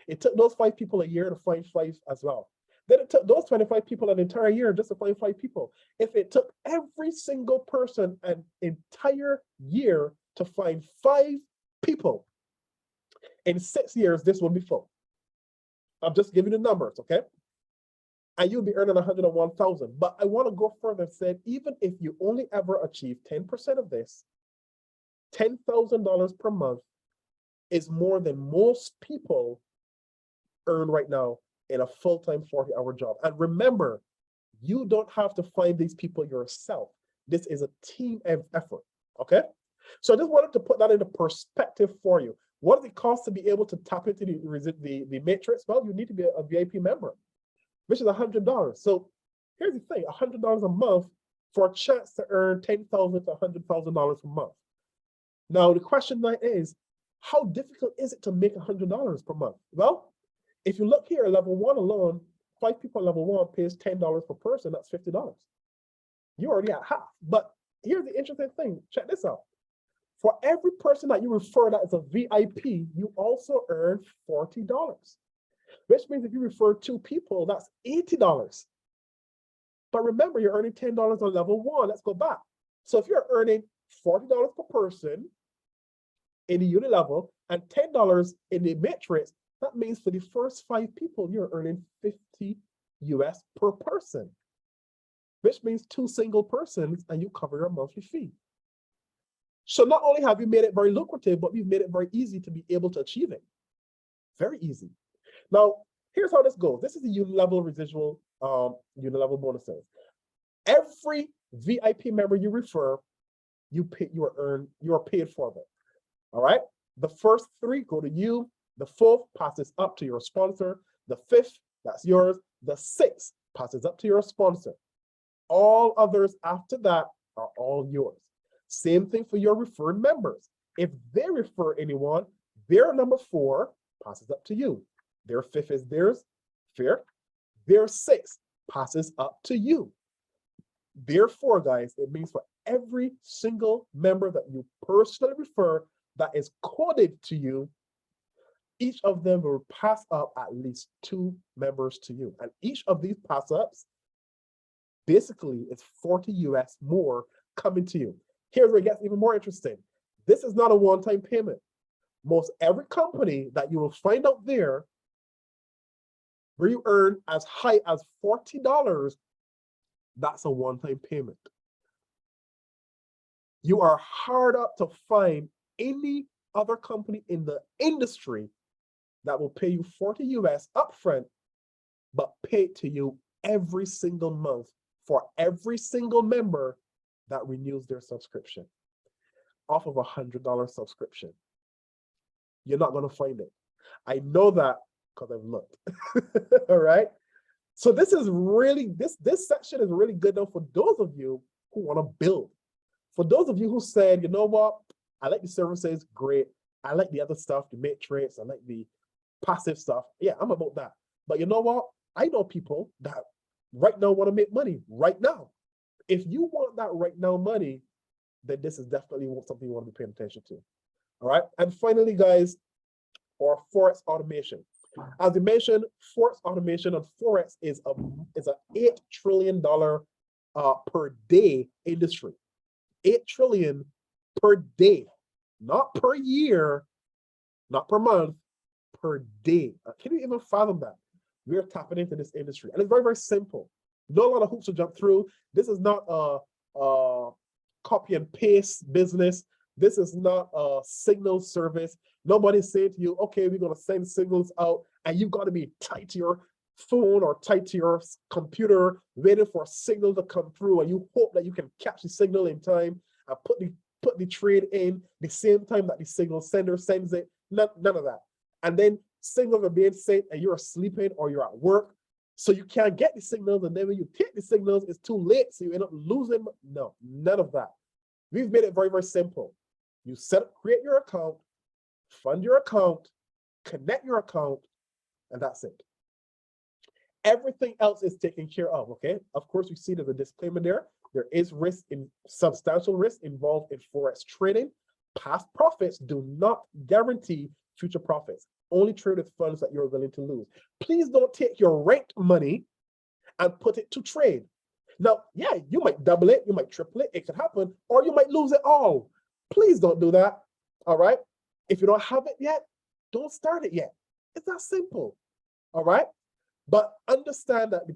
It took those 5 people a year to find 5 as well. Then it took those 25 people an entire year just to find 5 people. If it took every single person an entire year to find 5 people, in 6 years, this will be full. I'm just giving you the numbers, okay? And you'll be earning 101,000. But I want to go further and say, even if you only ever achieve 10% of this, $10,000 per month is more than most people earn right now in a full-time 40-hour job. And remember, you don't have to find these people yourself. This is a team effort, okay? So I just wanted to put that into perspective for you. What does it cost to be able to tap into the matrix? Well, you need to be a VIP member, which is $100. So here's the thing, $100 a month for a chance to earn $10,000 to $100,000 a month. Now, the question now is, how difficult is it to make $100 per month? Well, if you look here, level 1 alone, 5 people at level 1 pays $10 per person, that's $50. You're already at half. But here's the interesting thing, check this out. For every person that you refer that is a VIP, you also earn $40. Which means if you refer 2 people, that's $80. But remember, you're earning $10 on level 1. Let's go back. So if you're earning $40 per person in the unit level and $10 in the matrix, that means for the first 5 people, you're earning $50 US per person, which means 2 single persons and you cover your monthly fee. So not only have you made it very lucrative, but we've made it very easy to be able to achieve it. Very easy. Now, here's how this goes. This is the unit-level residual, unit-level bonuses. Every VIP member you refer, you are paid for them. All right. The first 3 go to you. The 4th passes up to your sponsor. The 5th, that's yours. The 6th passes up to your sponsor. All others after that are all yours. Same thing for your referred members. If they refer anyone, their number 4 passes up to you. Their 5th is theirs, fair. Their 6th passes up to you. Therefore, guys, it means for every single member that you personally refer that is coded to you, each of them will pass up at least 2 members to you. And each of these pass-ups basically is 40 US more coming to you. Here's where it gets even more interesting. This is not a one-time payment. Most every company that you will find out there where you earn as high as $40, that's a one-time payment. You are hard up to find any other company in the industry that will pay you 40 US upfront, but pay it to you every single month for every single member that renews their subscription off of $100 subscription. You're not going to find it. I know that because I've looked. All right. So this is really, this section is really good though for those of you who want to build. For those of you who said, you know what, I like the services, great. I like the other stuff, the matrix, I like the passive stuff. Yeah, I'm about that. But you know what? I know people that right now want to make money right now. If you want that right now money, then this is definitely something you want to be paying attention to. All right. And finally, guys, or Forex automation. As we mentioned, Forex automation and Forex is an $8 trillion per day industry. 8 trillion per day, not per year, not per month, per day. Can you even fathom that? We're tapping into this industry, and it's very, very simple. Not a lot of hoops to jump through. This is not a copy and paste business. This is not a signal service. Nobody's saying to you, okay, we're going to send signals out, and you've got to be tied to your phone or tied to your computer, waiting for a signal to come through, and you hope that you can catch the signal in time and put the trade in the same time that the signal sender sends it. None of that. And then signals are being sent, and you're sleeping or you're at work, so you can't get the signals. And then when you take the signals, it's too late, so you end up losing. No, none of that. We've made it very, very simple. You create your account, fund your account, connect your account, and that's it. Everything else is taken care of, okay? Of course, you see there's a disclaimer there. There is substantial risk involved in Forex trading. Past profits do not guarantee future profits. Only trade with funds that you're willing to lose. Please don't take your rent money and put it to trade. Now, yeah, you might double it, you might triple it, it could happen, or you might lose it all. Please don't do that, all right? If you don't have it yet, don't start it yet. It's that simple, all right? But understand that the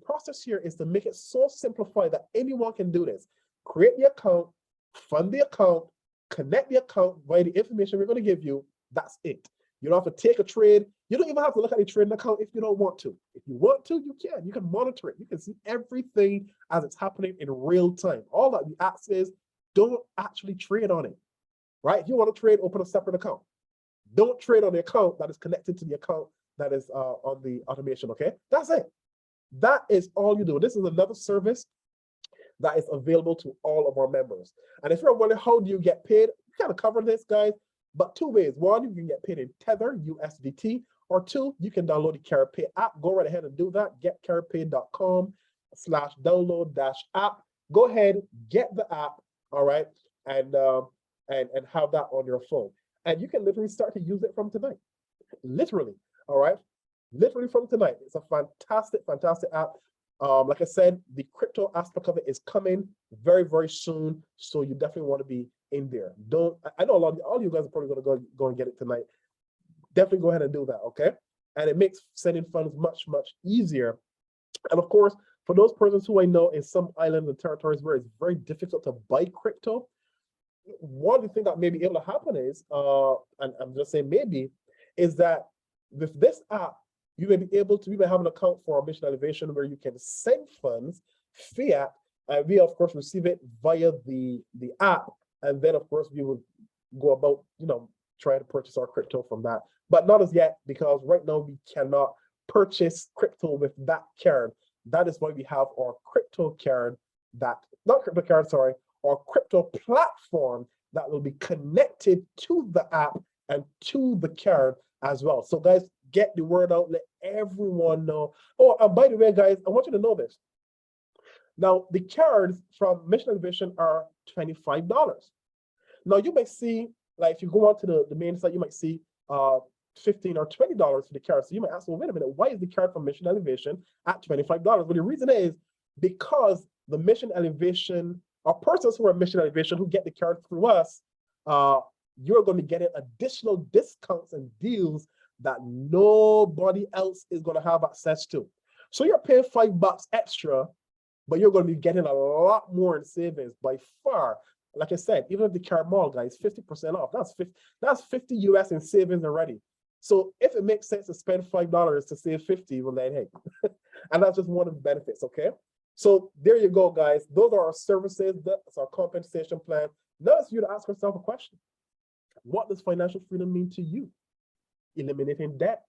process here is to make it so simplified that anyone can do this. Create the account, fund the account, connect the account via the information we're going to give you. That's it. You don't have to take a trade. You don't even have to look at the trading account if you don't want to. If you want to, you can. You can monitor it. You can see everything as it's happening in real time. All that we ask is don't actually trade on it, right? If you want to trade, open a separate account. Don't trade on the account that is connected to the account that is on the automation, okay? That's it. That is all you do. This is another service that is available to all of our members. And if you're wondering how do you get paid, we kind of covered this, guys, but 2 ways. 1, you can get paid in Tether, USDT, or 2, you can download the CaribPay app. Go right ahead and do that. getcaribpay.com/download-app. Go ahead, get the app, all right, and have that on your phone. And you can literally start to use it from tonight. Literally. All right, literally from tonight. It's a fantastic, fantastic app. Like I said, the crypto aspect of it is coming very, very soon. So you definitely want to be in there. I know all of you guys are probably going to go and get it tonight. Definitely go ahead and do that, okay? And it makes sending funds much, much easier. And of course, for those persons who I know in some islands and territories where it's very difficult to buy crypto, one of the things that may be able to happen is, and I'm just saying maybe, is that with this app, you may be able to, you may have an account for Mission Elevation where you can send funds, fiat, and we of course receive it via the app. And then of course we would go about, trying to purchase our crypto from that. But not as yet, because right now we cannot purchase crypto with that card. That is why we have our crypto card, our crypto platform that will be connected to the app and to the card as well. So guys, get the word out, let everyone know. Oh, and by the way, guys, I want you to know this. Now, the cards from Mission Elevation are $25. Now, you may see, like if you go onto the main site, you might see $15 or $20 for the card. So you might ask, well, wait a minute, why is the card from Mission Elevation at $25? Well, the reason is because the Mission Elevation, or persons who are Mission Elevation who get the card through us, you're going to get additional discounts and deals that nobody else is going to have access to. So you're paying $5 extra, but you're going to be getting a lot more in savings by far. Like I said, even if the card mall, guys, 50% off, that's 50 US in savings already. So if it makes sense to spend $5 to save 50, well then, hey, and that's just one of the benefits, okay? So there you go, guys. Those are our services. That's our compensation plan. Now it's you to ask yourself a question. What does financial freedom mean to you? Eliminating debt?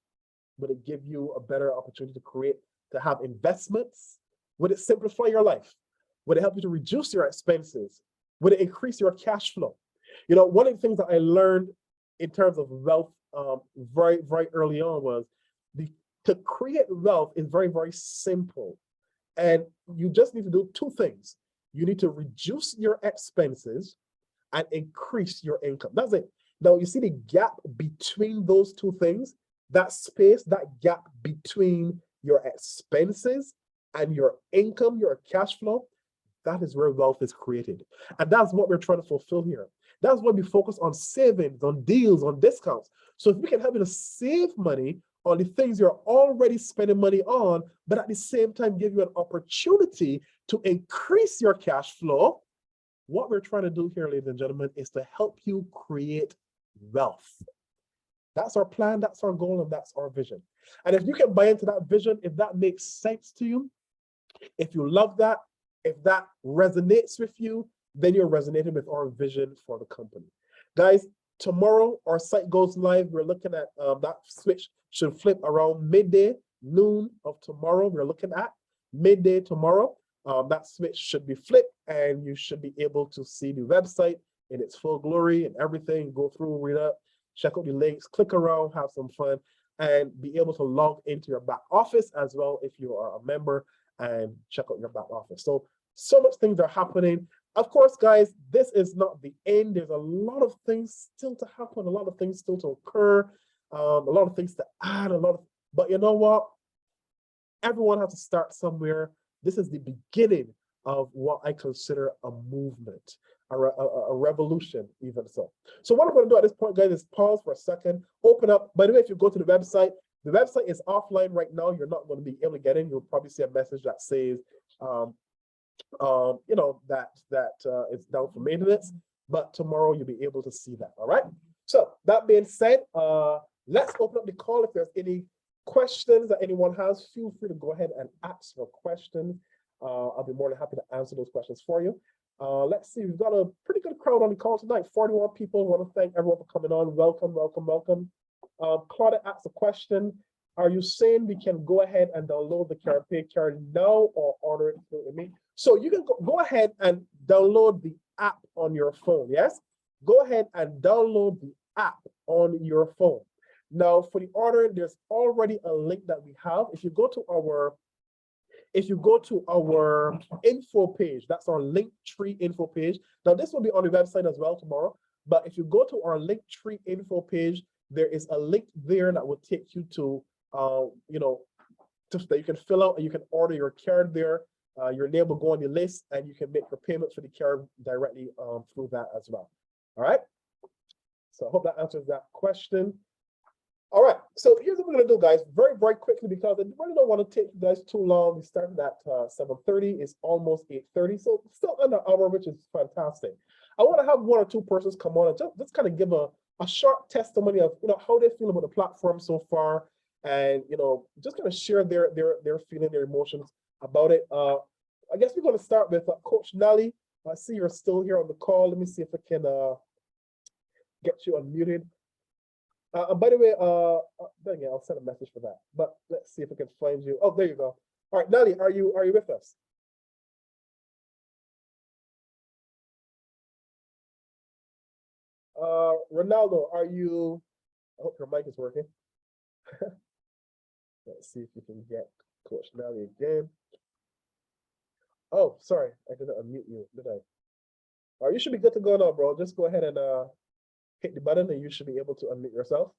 Would it give you a better opportunity to have investments? Would it simplify your life? Would it help you to reduce your expenses? Would it increase your cash flow? One of the things that I learned in terms of wealth very, very early on was to create wealth is very, very simple. And you just need to do two things. You need to reduce your expenses and increase your income. That's it. Now, you see the gap between those two things, that space, that gap between your expenses and your income, your cash flow, that is where wealth is created. And that's what we're trying to fulfill here. That's why we focus on savings, on deals, on discounts. So if we can help you to save money on the things you're already spending money on, but at the same time give you an opportunity to increase your cash flow, what we're trying to do here, ladies and gentlemen, is to help you create wealth. That's our plan, that's our goal, and that's our vision. And if you can buy into that vision, if that makes sense to you, if you love that, if that resonates with you, then you're resonating with our vision for the company. Guys, tomorrow our site goes live. We're looking at that switch should flip around midday, noon of tomorrow. We're looking at midday tomorrow. That switch should be flipped and you should be able to see the website in its full glory and everything. Go through, read up, check out the links, click around, have some fun, and be able to log into your back office as well if you are a member, and check out your back office. So much things are happening. Of course, guys, this is not the end. There's a lot of things still to happen, a lot of things still to occur, a lot of things to add, but you know what? Everyone has to start somewhere. This is the beginning of what I consider a movement, a revolution, even so. So what I'm going to do at this point, guys, is pause for a second, open up. By the way, if you go to the website is offline right now. You're not going to be able to get in. You'll probably see a message that says, it's down for maintenance, but tomorrow you'll be able to see that. All right. So that being said, let's open up the call. If there's any questions that anyone has, feel free to go ahead and ask your questions. I'll be more than happy to answer those questions for you. Let's see, we've got a pretty good crowd on the call tonight. 41 people. I want to thank everyone for coming on. Welcome, welcome, welcome. Claudia asked a question. Are you saying we can go ahead and download the Pay card now or order it through me? So you can go ahead and download the app on your phone, yes? Go ahead and download the app on your phone. Now for the ordering, there's already a link that we have. If you go to our info page, that's our Linktree info page. Now this will be on the website as well tomorrow, but if you go to our Linktree info page, there is a link there that will take you to that you can fill out and you can order your card there. Your name will go on the list and you can make your payments for the card directly through that as well. All right. So I hope that answers that question. All right. So here's what we're going to do, guys, very, very quickly, because I really don't want to take you guys too long. We started at 7:30. It's almost 8:30. So still under an hour, which is fantastic. I want to have one or two persons come on and just kind of give a short testimony of, how they feel about the platform so far, and just kind of share their feeling, their emotions about it. I guess we're going to start with Coach Nally. I see you're still here on the call. Let me see if I can get you unmuted. By the way, again, I'll send a message for that. But let's see if I can find you. Oh, there you go. All right, Nally, are you with us? Ronaldo, are you? I hope your mic is working. Let's see if we can get Coach Nally again. Oh, sorry, I didn't unmute you, did I? All right, you should be good to go now, bro. Just go ahead and hit the button, and you should be able to unmute yourself.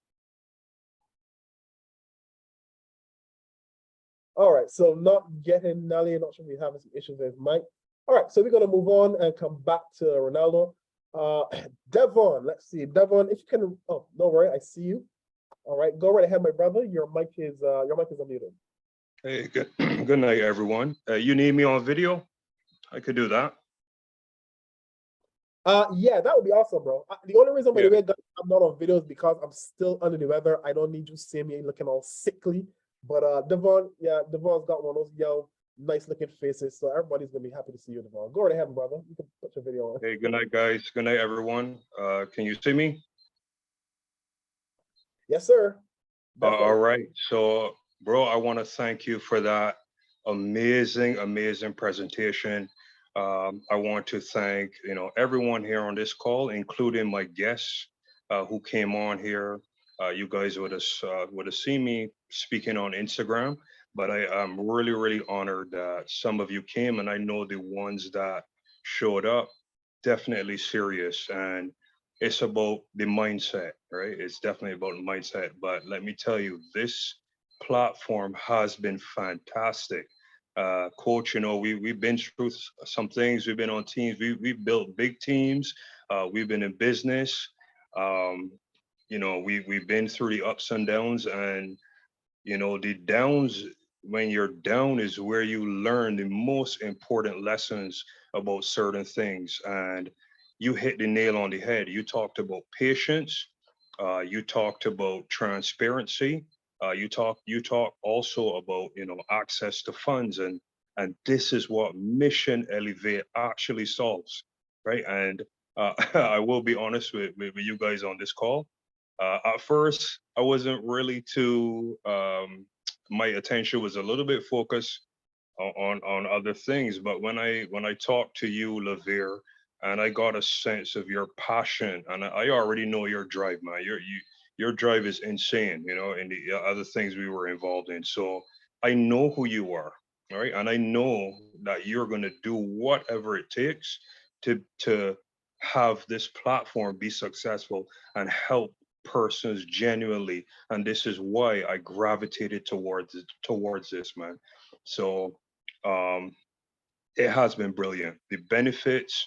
All right, so not getting Nally, not sure if you're having some issues with mic. All right, so we're gonna move on and come back to Ronaldo. Devon, let's see. Devon, if you can, oh, no worry, I see you. All right, go right ahead, my brother. Your mic is unmuted. Hey, good night, everyone. You need me on video? I could do that. Yeah, that would be awesome, bro. The only reason, by the way, I'm not on video is because I'm still under the weather. I don't need you seeing me looking all sickly. But Devon, yeah, Devon's got one of those young, nice looking faces, so everybody's gonna be happy to see you, Devon. Go right ahead, brother. You can put your video on. Hey, good night, guys. Good night, everyone. Can you see me? Yes, sir. All right. So, bro, I want to thank you for that amazing presentation. I want to thank everyone here on this call, including my guests who came on here. You guys would have seen me speaking on Instagram, but I am really honored that some of you came, and I know the ones that showed up definitely serious, and it's about the mindset, right? It's definitely about the mindset. But let me tell you, this platform has been fantastic. Coach, we've been through some things. We've been on teams. We've built big teams. We've been in business. We've been through the ups and downs, and the downs, when you're down, is where you learn the most important lessons about certain things. And you hit the nail on the head. You talked about patience. You talked about transparency. You talk also about access to funds, and this is what Mission Elevate actually solves, right? And I will be honest with you guys on this call. At first, I wasn't really too. My attention was a little bit focused on other things, but when I talked to you, Levere, and I got a sense of your passion, and I already know your drive, man. Your drive is insane, and the other things we were involved in. So I know who you are, all right, and I know that you're going to do whatever it takes to have this platform be successful and help persons genuinely, and this is why I gravitated towards this, man. So it has been brilliant. The benefits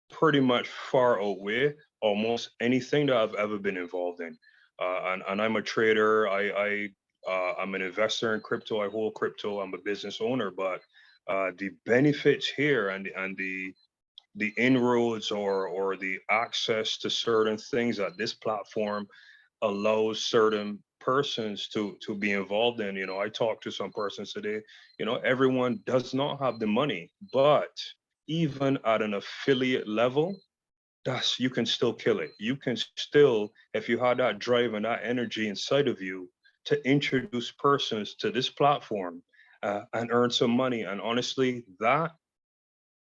pretty much far outweigh almost anything that I've ever been involved in. And I'm a trader. I'm an investor in crypto. I hold crypto. I'm a business owner, but the benefits here and the inroads or the access to certain things that this platform allows certain persons to be involved in. I talked to some persons today. Everyone does not have the money, but even at an affiliate level, you can still kill it. You can still, if you had that drive and that energy inside of you, to introduce persons to this platform and earn some money. And honestly, that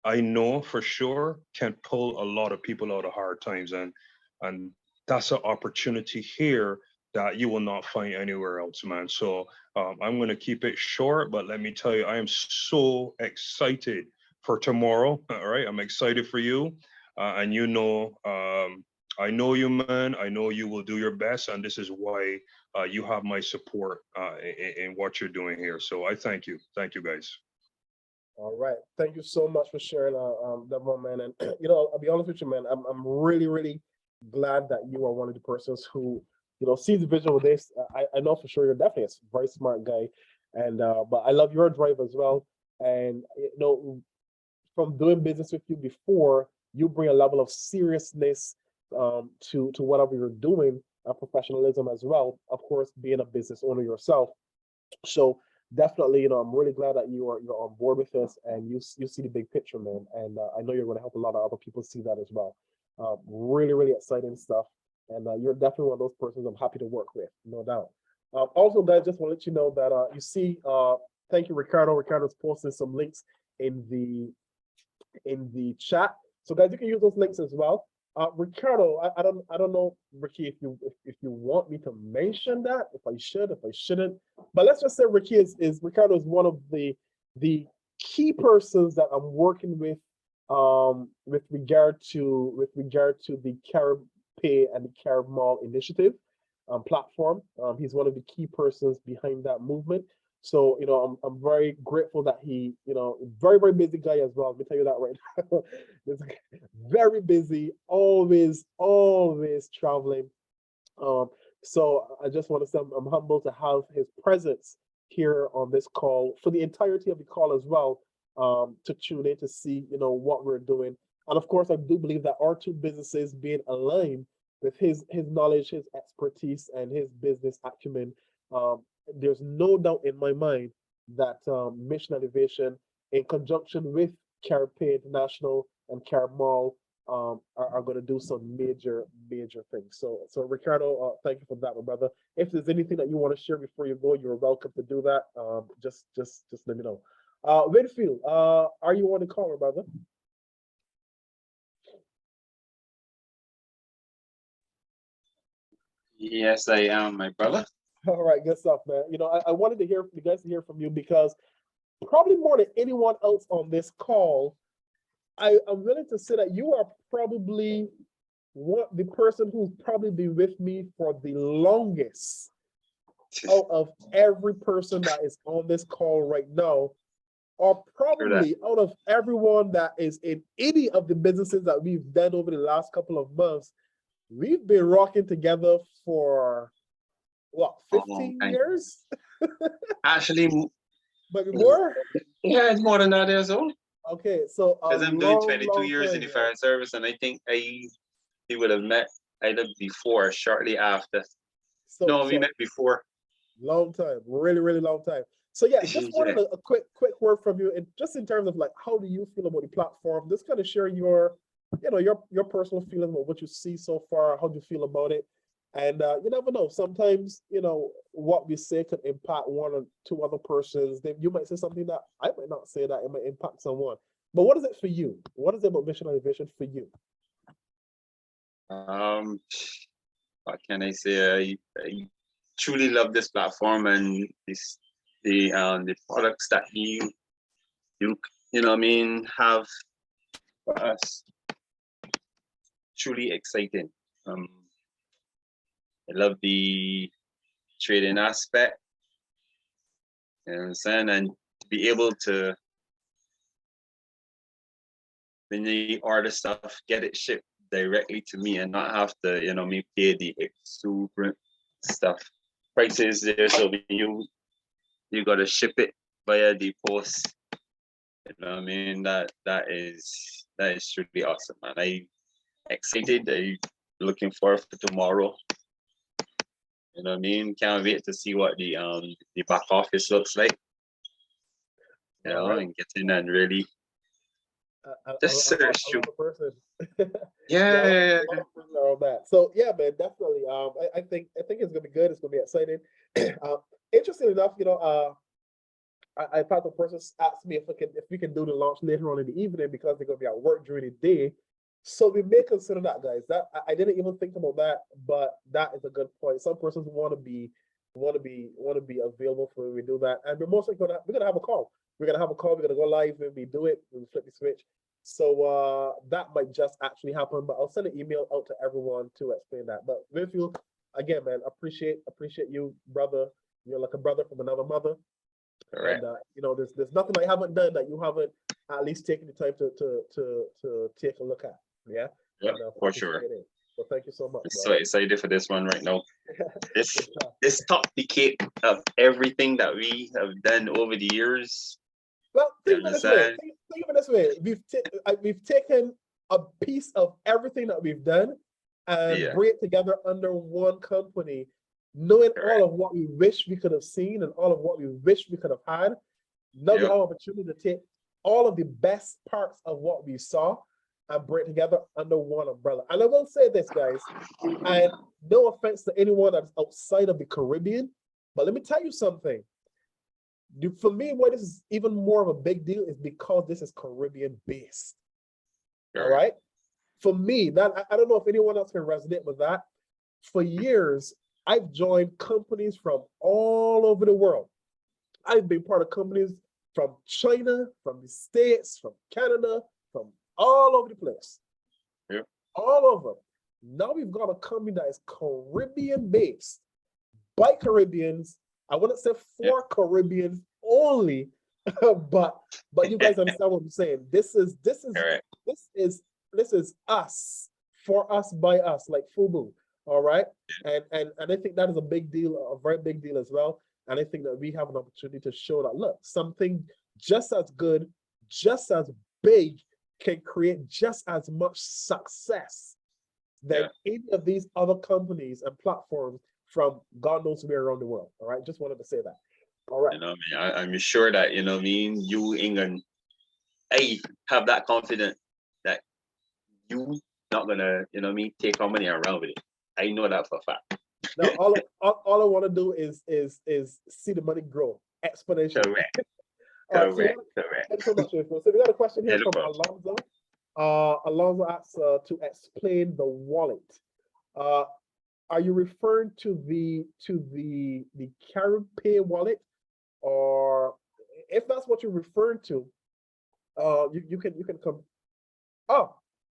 I know for sure can pull a lot of people out of hard times, and that's an opportunity here that you will not find anywhere else, man. So I'm going to keep it short, but let me tell you, I am so excited for tomorrow. All right, I'm excited for you, and I know you, man. I know you will do your best, and this is why you have my support in what you're doing here. So I thank you, guys. All right, thank you so much for sharing that one, man. And I'll be honest with you, man. I'm really glad that you are one of the persons who sees the vision with this. I know for sure you're definitely a very smart guy, and but I love your drive as well. And from doing business with you before, you bring a level of seriousness to whatever you're doing, professionalism as well. Of course, being a business owner yourself. So definitely, I'm really glad that you're on board with us and you see the big picture, man. And I know you're going to help a lot of other people see that as well. Really, really exciting stuff. And you're definitely one of those persons I'm happy to work with, no doubt. Also, guys, just want to let you know that you see, thank you, Ricardo. Ricardo's posted some links in the chat. So guys, you can use those links as well. Ricardo, I don't know, Ricky, if you want me to mention that, if I shouldn't. But let's just say Ricky is Ricardo is one of the key persons that I'm working with regard to the Carib Pay and the Carib Mall initiative platform. He's one of the key persons behind that movement. So, I'm very grateful that he, very, very busy guy as well. Let me tell you that right now. Very busy, always traveling. So I just want to say I'm humbled to have his presence here on this call for the entirety of the call as well, to tune in to see, what we're doing. And of course, I do believe that our two businesses being aligned with his knowledge, his expertise, and his business acumen, there's no doubt in my mind that Mission Elevation, in conjunction with Carib Pay International and Carib Mall, are going to do some major things. So Ricardo, thank you for that, my brother. If there's anything that you want to share before you go, you're welcome to do that. Just let me know. Winfield, are you on the call, my brother? Yes, I am, my brother. All right, good stuff, man. I wanted to hear you guys to hear from you because probably more than anyone else on this call, I'm willing to say that you are probably the person who's probably been with me for the longest out of every person that is on this call right now, or probably out of everyone that is in any of the businesses that we've done over the last couple of months. We've been rocking together for what, 15 years? Actually, But more? Yeah, it's more than that years old. Okay, so because I'm doing 22 years in the fire service, and I think he would have met either before or shortly after. No, we met before. Long time, really, really long time. So yeah, just wanted a quick word from you, and just in terms of like, how do you feel about the platform? Just kind of share your personal feelings about what you see so far. How do you feel about it? And you never know. Sometimes what we say could impact one or two other persons. Then you might say something that I might not say that it might impact someone. But what is it for you? What is it about Mission Elevation for you? What can I say? I truly love this platform and the products that you have for us. Truly exciting. I love the trading aspect, you know what I'm saying, and to be able to, when you order stuff, get it shipped directly to me and not have to, me pay the exuberant stuff prices there. So you got to ship it via the post. You know what I mean? That is truly awesome, man. I excited. I looking forward for tomorrow. You know what I mean? Can't wait to see what the back office looks like. And getting and really just search through. Yeah. So yeah, man, definitely. I think it's gonna be good. It's gonna be exciting. Interesting enough, I thought the person asked me if we can do the launch later on in the evening because they're gonna be at work during the day. So we may consider that, guys. That I didn't even think about that, but that is a good point. Some persons want to be available for when we do that, and we're mostly we're gonna have a call. We're gonna go live when we do it. When we flip the switch. So that might just actually happen, but I'll send an email out to everyone to explain that. But Winfield, again, man, appreciate you, brother. You're like a brother from another mother. Right. And there's nothing I haven't done that you haven't at least taken the time to take a look at. Yeah. Yeah, for sure. Well, thank you so much. I'm so excited for this one right now. This top decade of everything that we have done over the years. Well, think of it this way. We've taken a piece of everything that we've done and Yeah. bring it together under one company, knowing all of what we wish we could have seen and all of what we wish we could have had. Now we Yep. have an opportunity to take all of the best parts of what we saw and bring it together under one umbrella. And I will say this, guys, and no offense to anyone that's outside of the Caribbean, but let me tell you something. For me, why this is even more of a big deal is because this is Caribbean based. All right. For me, that I don't know if anyone else can resonate with that. For years, I've joined companies from all over the world. I've been part of companies from China, from the States, from Canada, from all over the place. Yeah. All over. Now we've got a company that is Caribbean based by Caribbeans. I wouldn't say for Caribbeans only, but you guys understand what I'm saying. This is us, for us, by us, like FUBU. All right. And I think that is a big deal, a very big deal as well. And I think that we have an opportunity to show that, look, something just as good, just as big can create just as much success than any of these other companies and platforms from God knows where around the world. All right. Just wanted to say that. All right. You know what I mean? I'm sure that, you know what I mean, you, England, I have that confidence that you not gonna, you know what I mean, take our money and run with it. I know that for a fact. Now, all I want to do is see the money grow exponentially. Correct. Correct. Correct. Thanks so much, Faithful. So we got a question here Yeah, no from problem. Alonzo. Alonzo asks to explain the wallet. Are you referring to the CaribPay wallet, or if that's what you're referring to, you can come.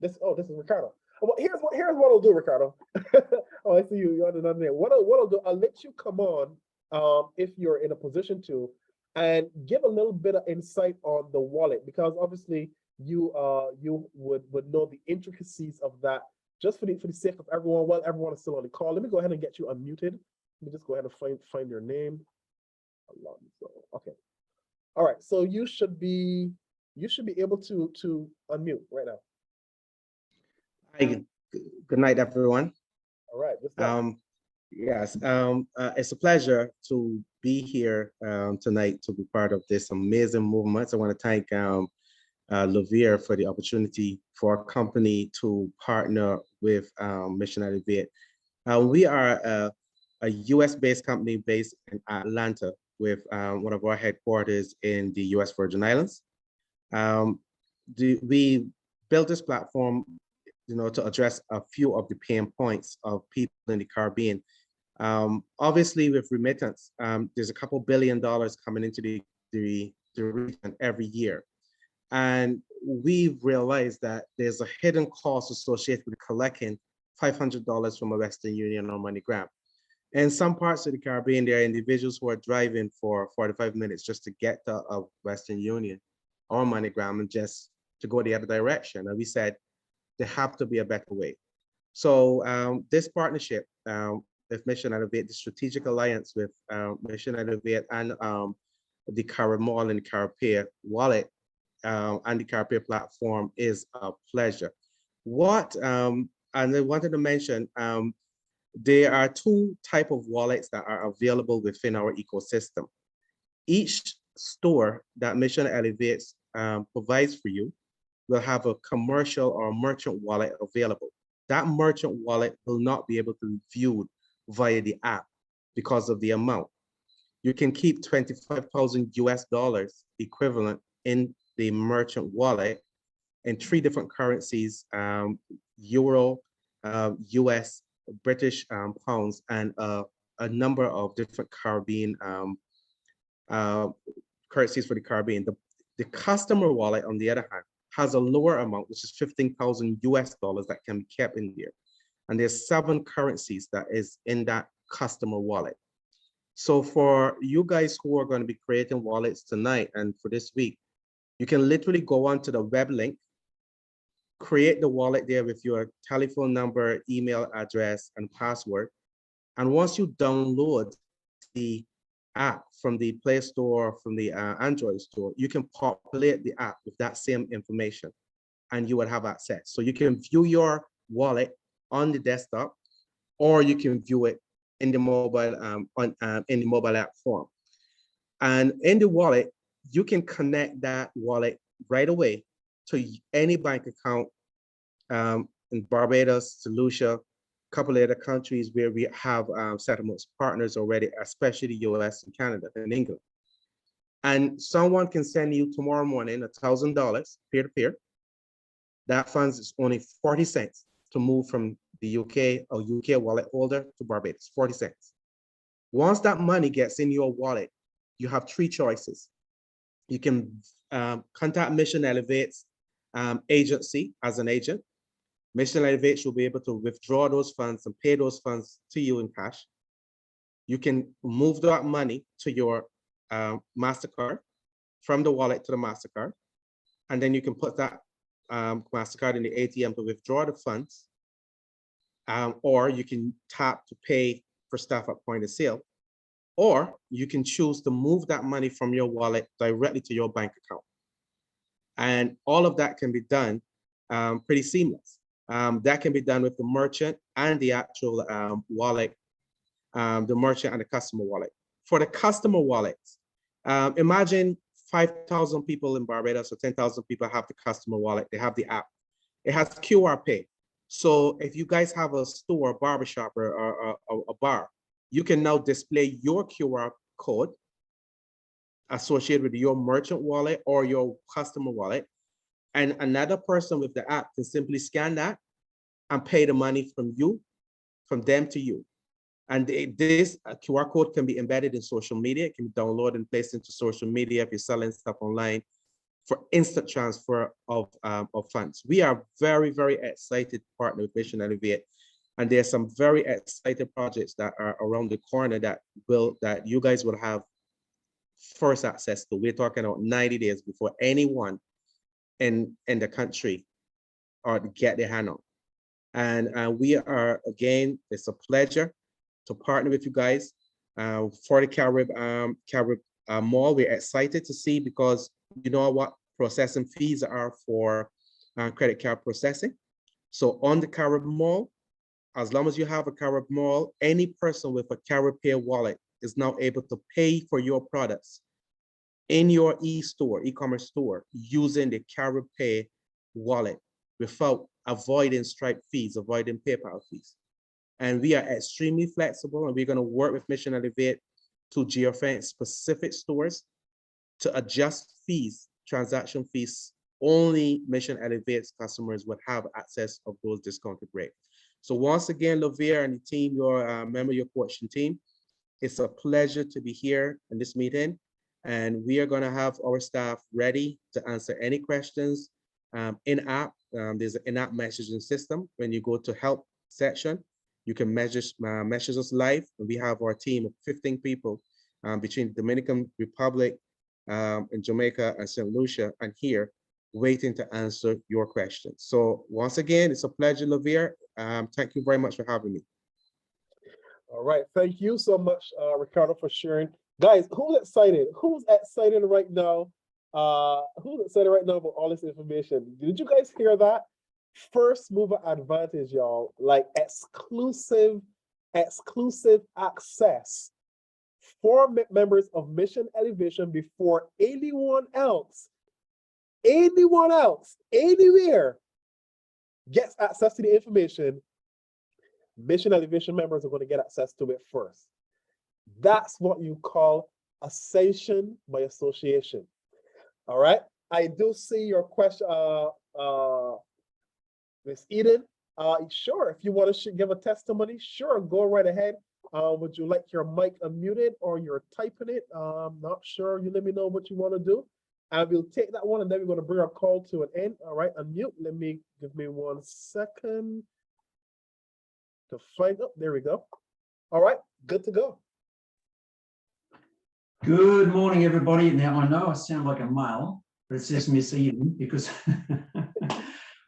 This is Ricardo. Well, here's what I'll do, Ricardo. Oh, I see you. You're on there. What I'll do, I'll let you come on, if you're in a position to, and give a little bit of insight on the wallet, because obviously you would know the intricacies of that. Just for the sake of everyone, while everyone is still on the call, let me go ahead and get you unmuted. Let me just go ahead and find your name. Alonso. Okay. All right. So you should be able to unmute right now. Hi, good night, everyone. All right. Yes, it's a pleasure to be here tonight to be part of this amazing movement. I want to thank Levere for the opportunity for our company to partner with Mission Elevate. We are a US-based company based in Atlanta with one of our headquarters in the US Virgin Islands. We built this platform, to address a few of the pain points of people in the Caribbean. Obviously, with remittance, there's a couple $2 billion coming into the region every year. And we've realized that there's a hidden cost associated with collecting $500 from a Western Union or MoneyGram. In some parts of the Caribbean, there are individuals who are driving for 45 minutes just to get to a Western Union or MoneyGram and just to go the other direction. And we said, there have to be a better way. So this partnership with Mission Elevate, the strategic alliance with Mission Elevate and the CaribMall and the CaribPay wallet and the CaribPay platform is a pleasure. And I wanted to mention, there are two types of wallets that are available within our ecosystem. Each store that Mission Elevate provides for you will have a commercial or merchant wallet available. That merchant wallet will not be able to be viewed via the app because of the amount. You can keep 25,000 US dollars equivalent in the merchant wallet in 3 different currencies, Euro, US, British pounds, and a number of different Caribbean currencies for the Caribbean. The customer wallet, on the other hand, has a lower amount, which is 15,000 US dollars that can be kept in there. And there's 7 currencies that is in that customer wallet. So for you guys who are going to be creating wallets tonight and for this week, you can literally go onto the web link, create the wallet there with your telephone number, email address, and password. And once you download the app from the Play Store, from the Android store, you can populate the app with that same information. and you would have access. So you can view your wallet on the desktop, or you can view it in the mobile in the mobile app form. And in the wallet, you can connect that wallet right away to any bank account in Barbados, St. Lucia, a couple of other countries where we have settlements partners already, especially the US and Canada and England. And someone can send you tomorrow morning $1,000 peer-to-peer. That funds is only 40 cents to move from the UK or UK wallet holder to Barbados, 40 cents. Once that money gets in your wallet, you have three choices. You can contact Mission Elevate's agency as an agent. Mission Elevate will be able to withdraw those funds and pay those funds to you in cash. You can move that money to your MasterCard, from the wallet to the MasterCard, and then you can put that MasterCard in the ATM to withdraw the funds, or you can tap to pay for stuff at point of sale, or you can choose to move that money from your wallet directly to your bank account. And all of that can be done pretty seamless. That can be done with the merchant and the actual wallet, the merchant and the customer wallet. For the customer wallets, imagine 5,000 people in Barbados or 10,000 people have the customer wallet. They have the app. It has QR pay. So if you guys have a store, a barbershop, or a bar, you can now display your QR code associated with your merchant wallet or your customer wallet. And another person with the app can simply scan that and pay the money from them to you. And this QR code can be embedded in social media. It can be downloaded and placed into social media if you're selling stuff online for instant transfer of funds. We are very, very excited to partner with Mission Elevate. And there's some very exciting projects that are around the corner that you guys will have first access to. We're talking about 90 days before anyone in the country or get their hand on. And we are, again, it's a pleasure to partner with you guys for the Carib Mall. We're excited to see, because you know what processing fees are for credit card processing. So on the Carib Mall, as long as you have a Carib Mall, any person with a Carib Pay wallet is now able to pay for your products in your e-commerce store, using the Carib Pay wallet without avoiding Stripe fees, avoiding PayPal fees. And we are extremely flexible, and we're going to work with Mission Elevate to geofence specific stores to adjust fees, transaction fees. Only Mission Elevate's customers would have access of those discounted rates. So once again, Levere and the team, your member, your coaching team, it's a pleasure to be here in this meeting. And we are going to have our staff ready to answer any questions in-app. There's an in-app messaging system. When you go to help section, you can message us live. And we have our team of 15 people between Dominican Republic and Jamaica and St. Lucia and here waiting to answer your questions. So once again, it's a pleasure, Levere. Thank you very much for having me. All right, thank you so much, Ricardo, for sharing. Guys, who's excited? Who's excited right now? Who's excited right now about all this information? Did you guys hear that? First mover advantage, y'all. Like exclusive access for members of Mission Elevation before anyone else, anywhere gets access to the information. Mission Elevation members are going to get access to it first. That's what you call ascension by association. All right. I do see your question, Miss Eden. Sure, if you want to give a testimony, sure, go right ahead. Would you like your mic unmuted or you're typing it? Not sure. You let me know what you want to do. And we'll take that one, and then we're going to bring our call to an end. All right, unmute. Give me 1 second to find out. There we go. All right, good to go. Good morning, everybody. Now, I know I sound like a male, but it's just Miss Eden, because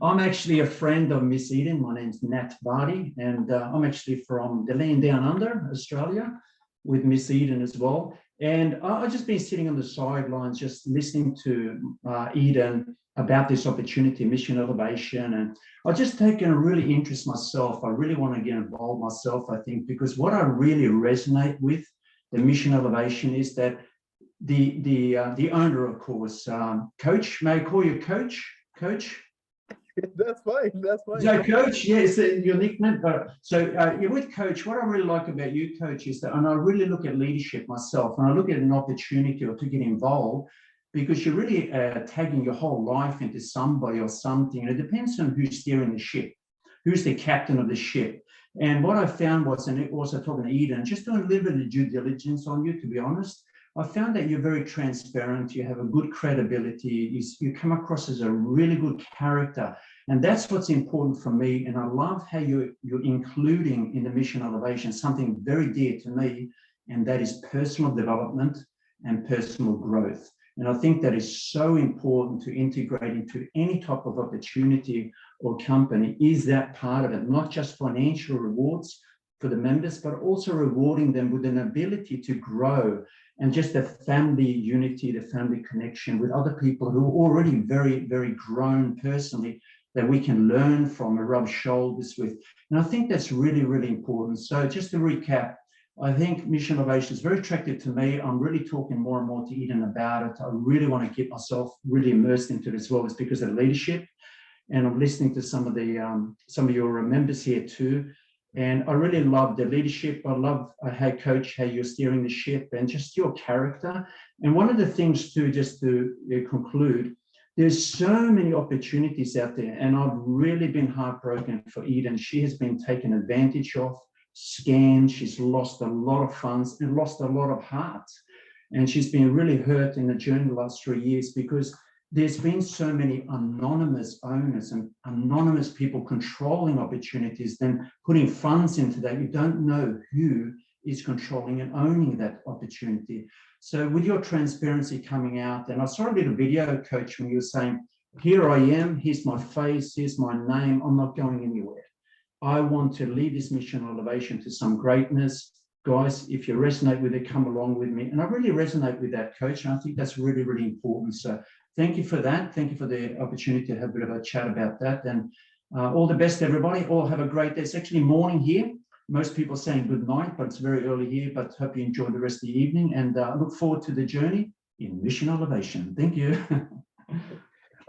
I'm actually a friend of Miss Eden. My name's Nat Vardy, and I'm actually from the land down under, Australia, with Miss Eden as well. And I've just been sitting on the sidelines, just listening to Eden about this opportunity, Mission Elevation. And I've just taken a really interest myself. I really want to get involved myself, I think, because what I really resonate with the Mission Elevation is that the owner, of course, Coach, may I call you Coach? Coach? That's fine. That's fine. So, Coach, yes, your nickname. So, you're with Coach. What I really like about you, Coach, is that, and I really look at leadership myself, and I look at an opportunity or to get involved, because you're really tagging your whole life into somebody or something. And it depends on who's steering the ship, who's the captain of the ship. And what I found was, and also talking to Eden, just doing a little bit of due diligence on you, to be honest, I found that you're very transparent, you have a good credibility, you come across as a really good character. And that's what's important for me. And I love how you're including in the Mission Elevation something very dear to me, and that is personal development and personal growth. And I think that is so important to integrate into any type of opportunity or company, is that part of it, not just financial rewards for the members, but also rewarding them with an ability to grow and just the family unity, the family connection with other people who are already very, very grown personally, that we can learn from and rub shoulders with. And I think that's really, really important. So just to recap, I think Mission Elevation is very attractive to me. I'm really talking more and more to Eden about it. I really want to get myself really immersed into it as well. It's because of leadership. And I'm listening to some of your members here too. And I really love the leadership. I love how, Coach, how you're steering the ship and just your character. And one of the things too, just to conclude, there's so many opportunities out there, and I've really been heartbroken for Eden. She has been taken advantage of, scammed. She's lost a lot of funds and lost a lot of heart. And she's been really hurt in the journey the last 3 years, because there's been so many anonymous owners and anonymous people controlling opportunities, then putting funds into that. You don't know who is controlling and owning that opportunity. So with your transparency coming out, and I saw a little video, Coach, when you were saying, here I am, here's my face, here's my name, I'm not going anywhere. I want to lead this Mission Elevation to some greatness. Guys, if you resonate with it, come along with me. And I really resonate with that, Coach, and I think that's really, really important. So thank you for that. Thank you for the opportunity to have a bit of a chat about that. And all the best, everybody. All have a great day. It's actually morning here. Most people are saying good night, but it's very early here. But hope you enjoy the rest of the evening, and look forward to the journey in Mission Elevation. Thank you.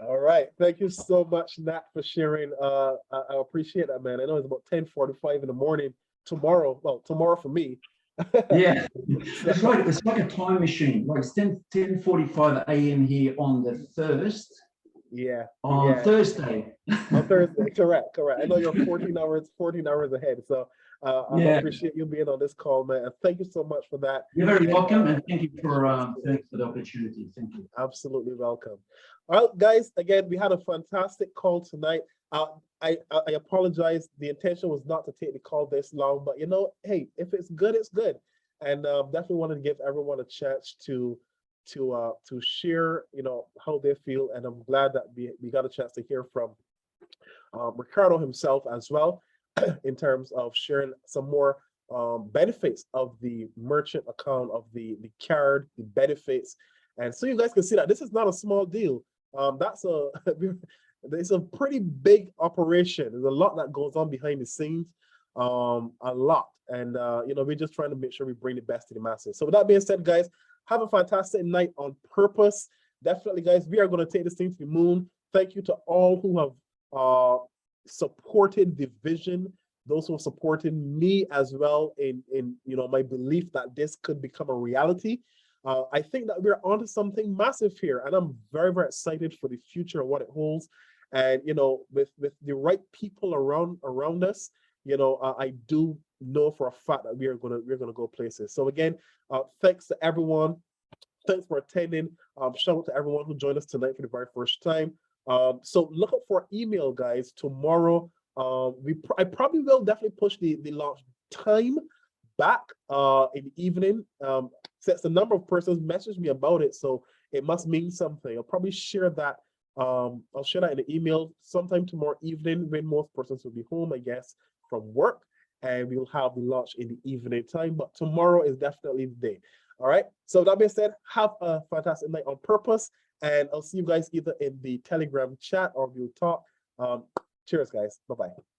All right. Thank you so much, Nat, for sharing. I appreciate that, man. I know it's about 10:45 in the morning tomorrow. Well, tomorrow for me. Yeah, it's like a time machine. Like it's 10:45 a.m. here on the 1st. Yeah. On Thursday. On Thursday, correct. I know you're 14 hours ahead. So I appreciate you being on this call, man. And thank you so much for that. You're very welcome, and thank you for the opportunity. Thank you. Absolutely welcome. All right, guys, again, we had a fantastic call tonight. I apologize. The intention was not to take the call this long, but hey, if it's good, it's good. And definitely wanted to give everyone a chance to share, how they feel. And I'm glad that we got a chance to hear from Ricardo himself as well, in terms of sharing some more benefits of the merchant account, of the card, the benefits. And so you guys can see that this is not a small deal. It's a pretty big operation. There's a lot that goes on behind the scenes, a lot. And, we're just trying to make sure we bring the best to the masses. So with that being said, guys, have a fantastic night on purpose. Definitely, guys, we are going to take this thing to the moon. Thank you to all who have supported the vision, those who have supported me as well in my belief that this could become a reality. I think that we're onto something massive here, and I'm very, very excited for the future of what it holds. And with the right people around us, I do know for a fact that we're gonna go places. So again, thanks to everyone. Thanks for attending. Shout out to everyone who joined us tonight for the very first time. So look out for email, guys. Tomorrow, I probably will definitely push the launch time back in the evening. Since the number of persons messaged me about it, so it must mean something. I'll probably share that. I'll share that in the email sometime tomorrow evening when most persons will be home, I guess, from work. and we'll have the launch in the evening time. But tomorrow is definitely the day. All right. So that being said, have a fantastic night on purpose, and I'll see you guys either in the Telegram chat or we'll talk. Cheers, guys. Bye-bye.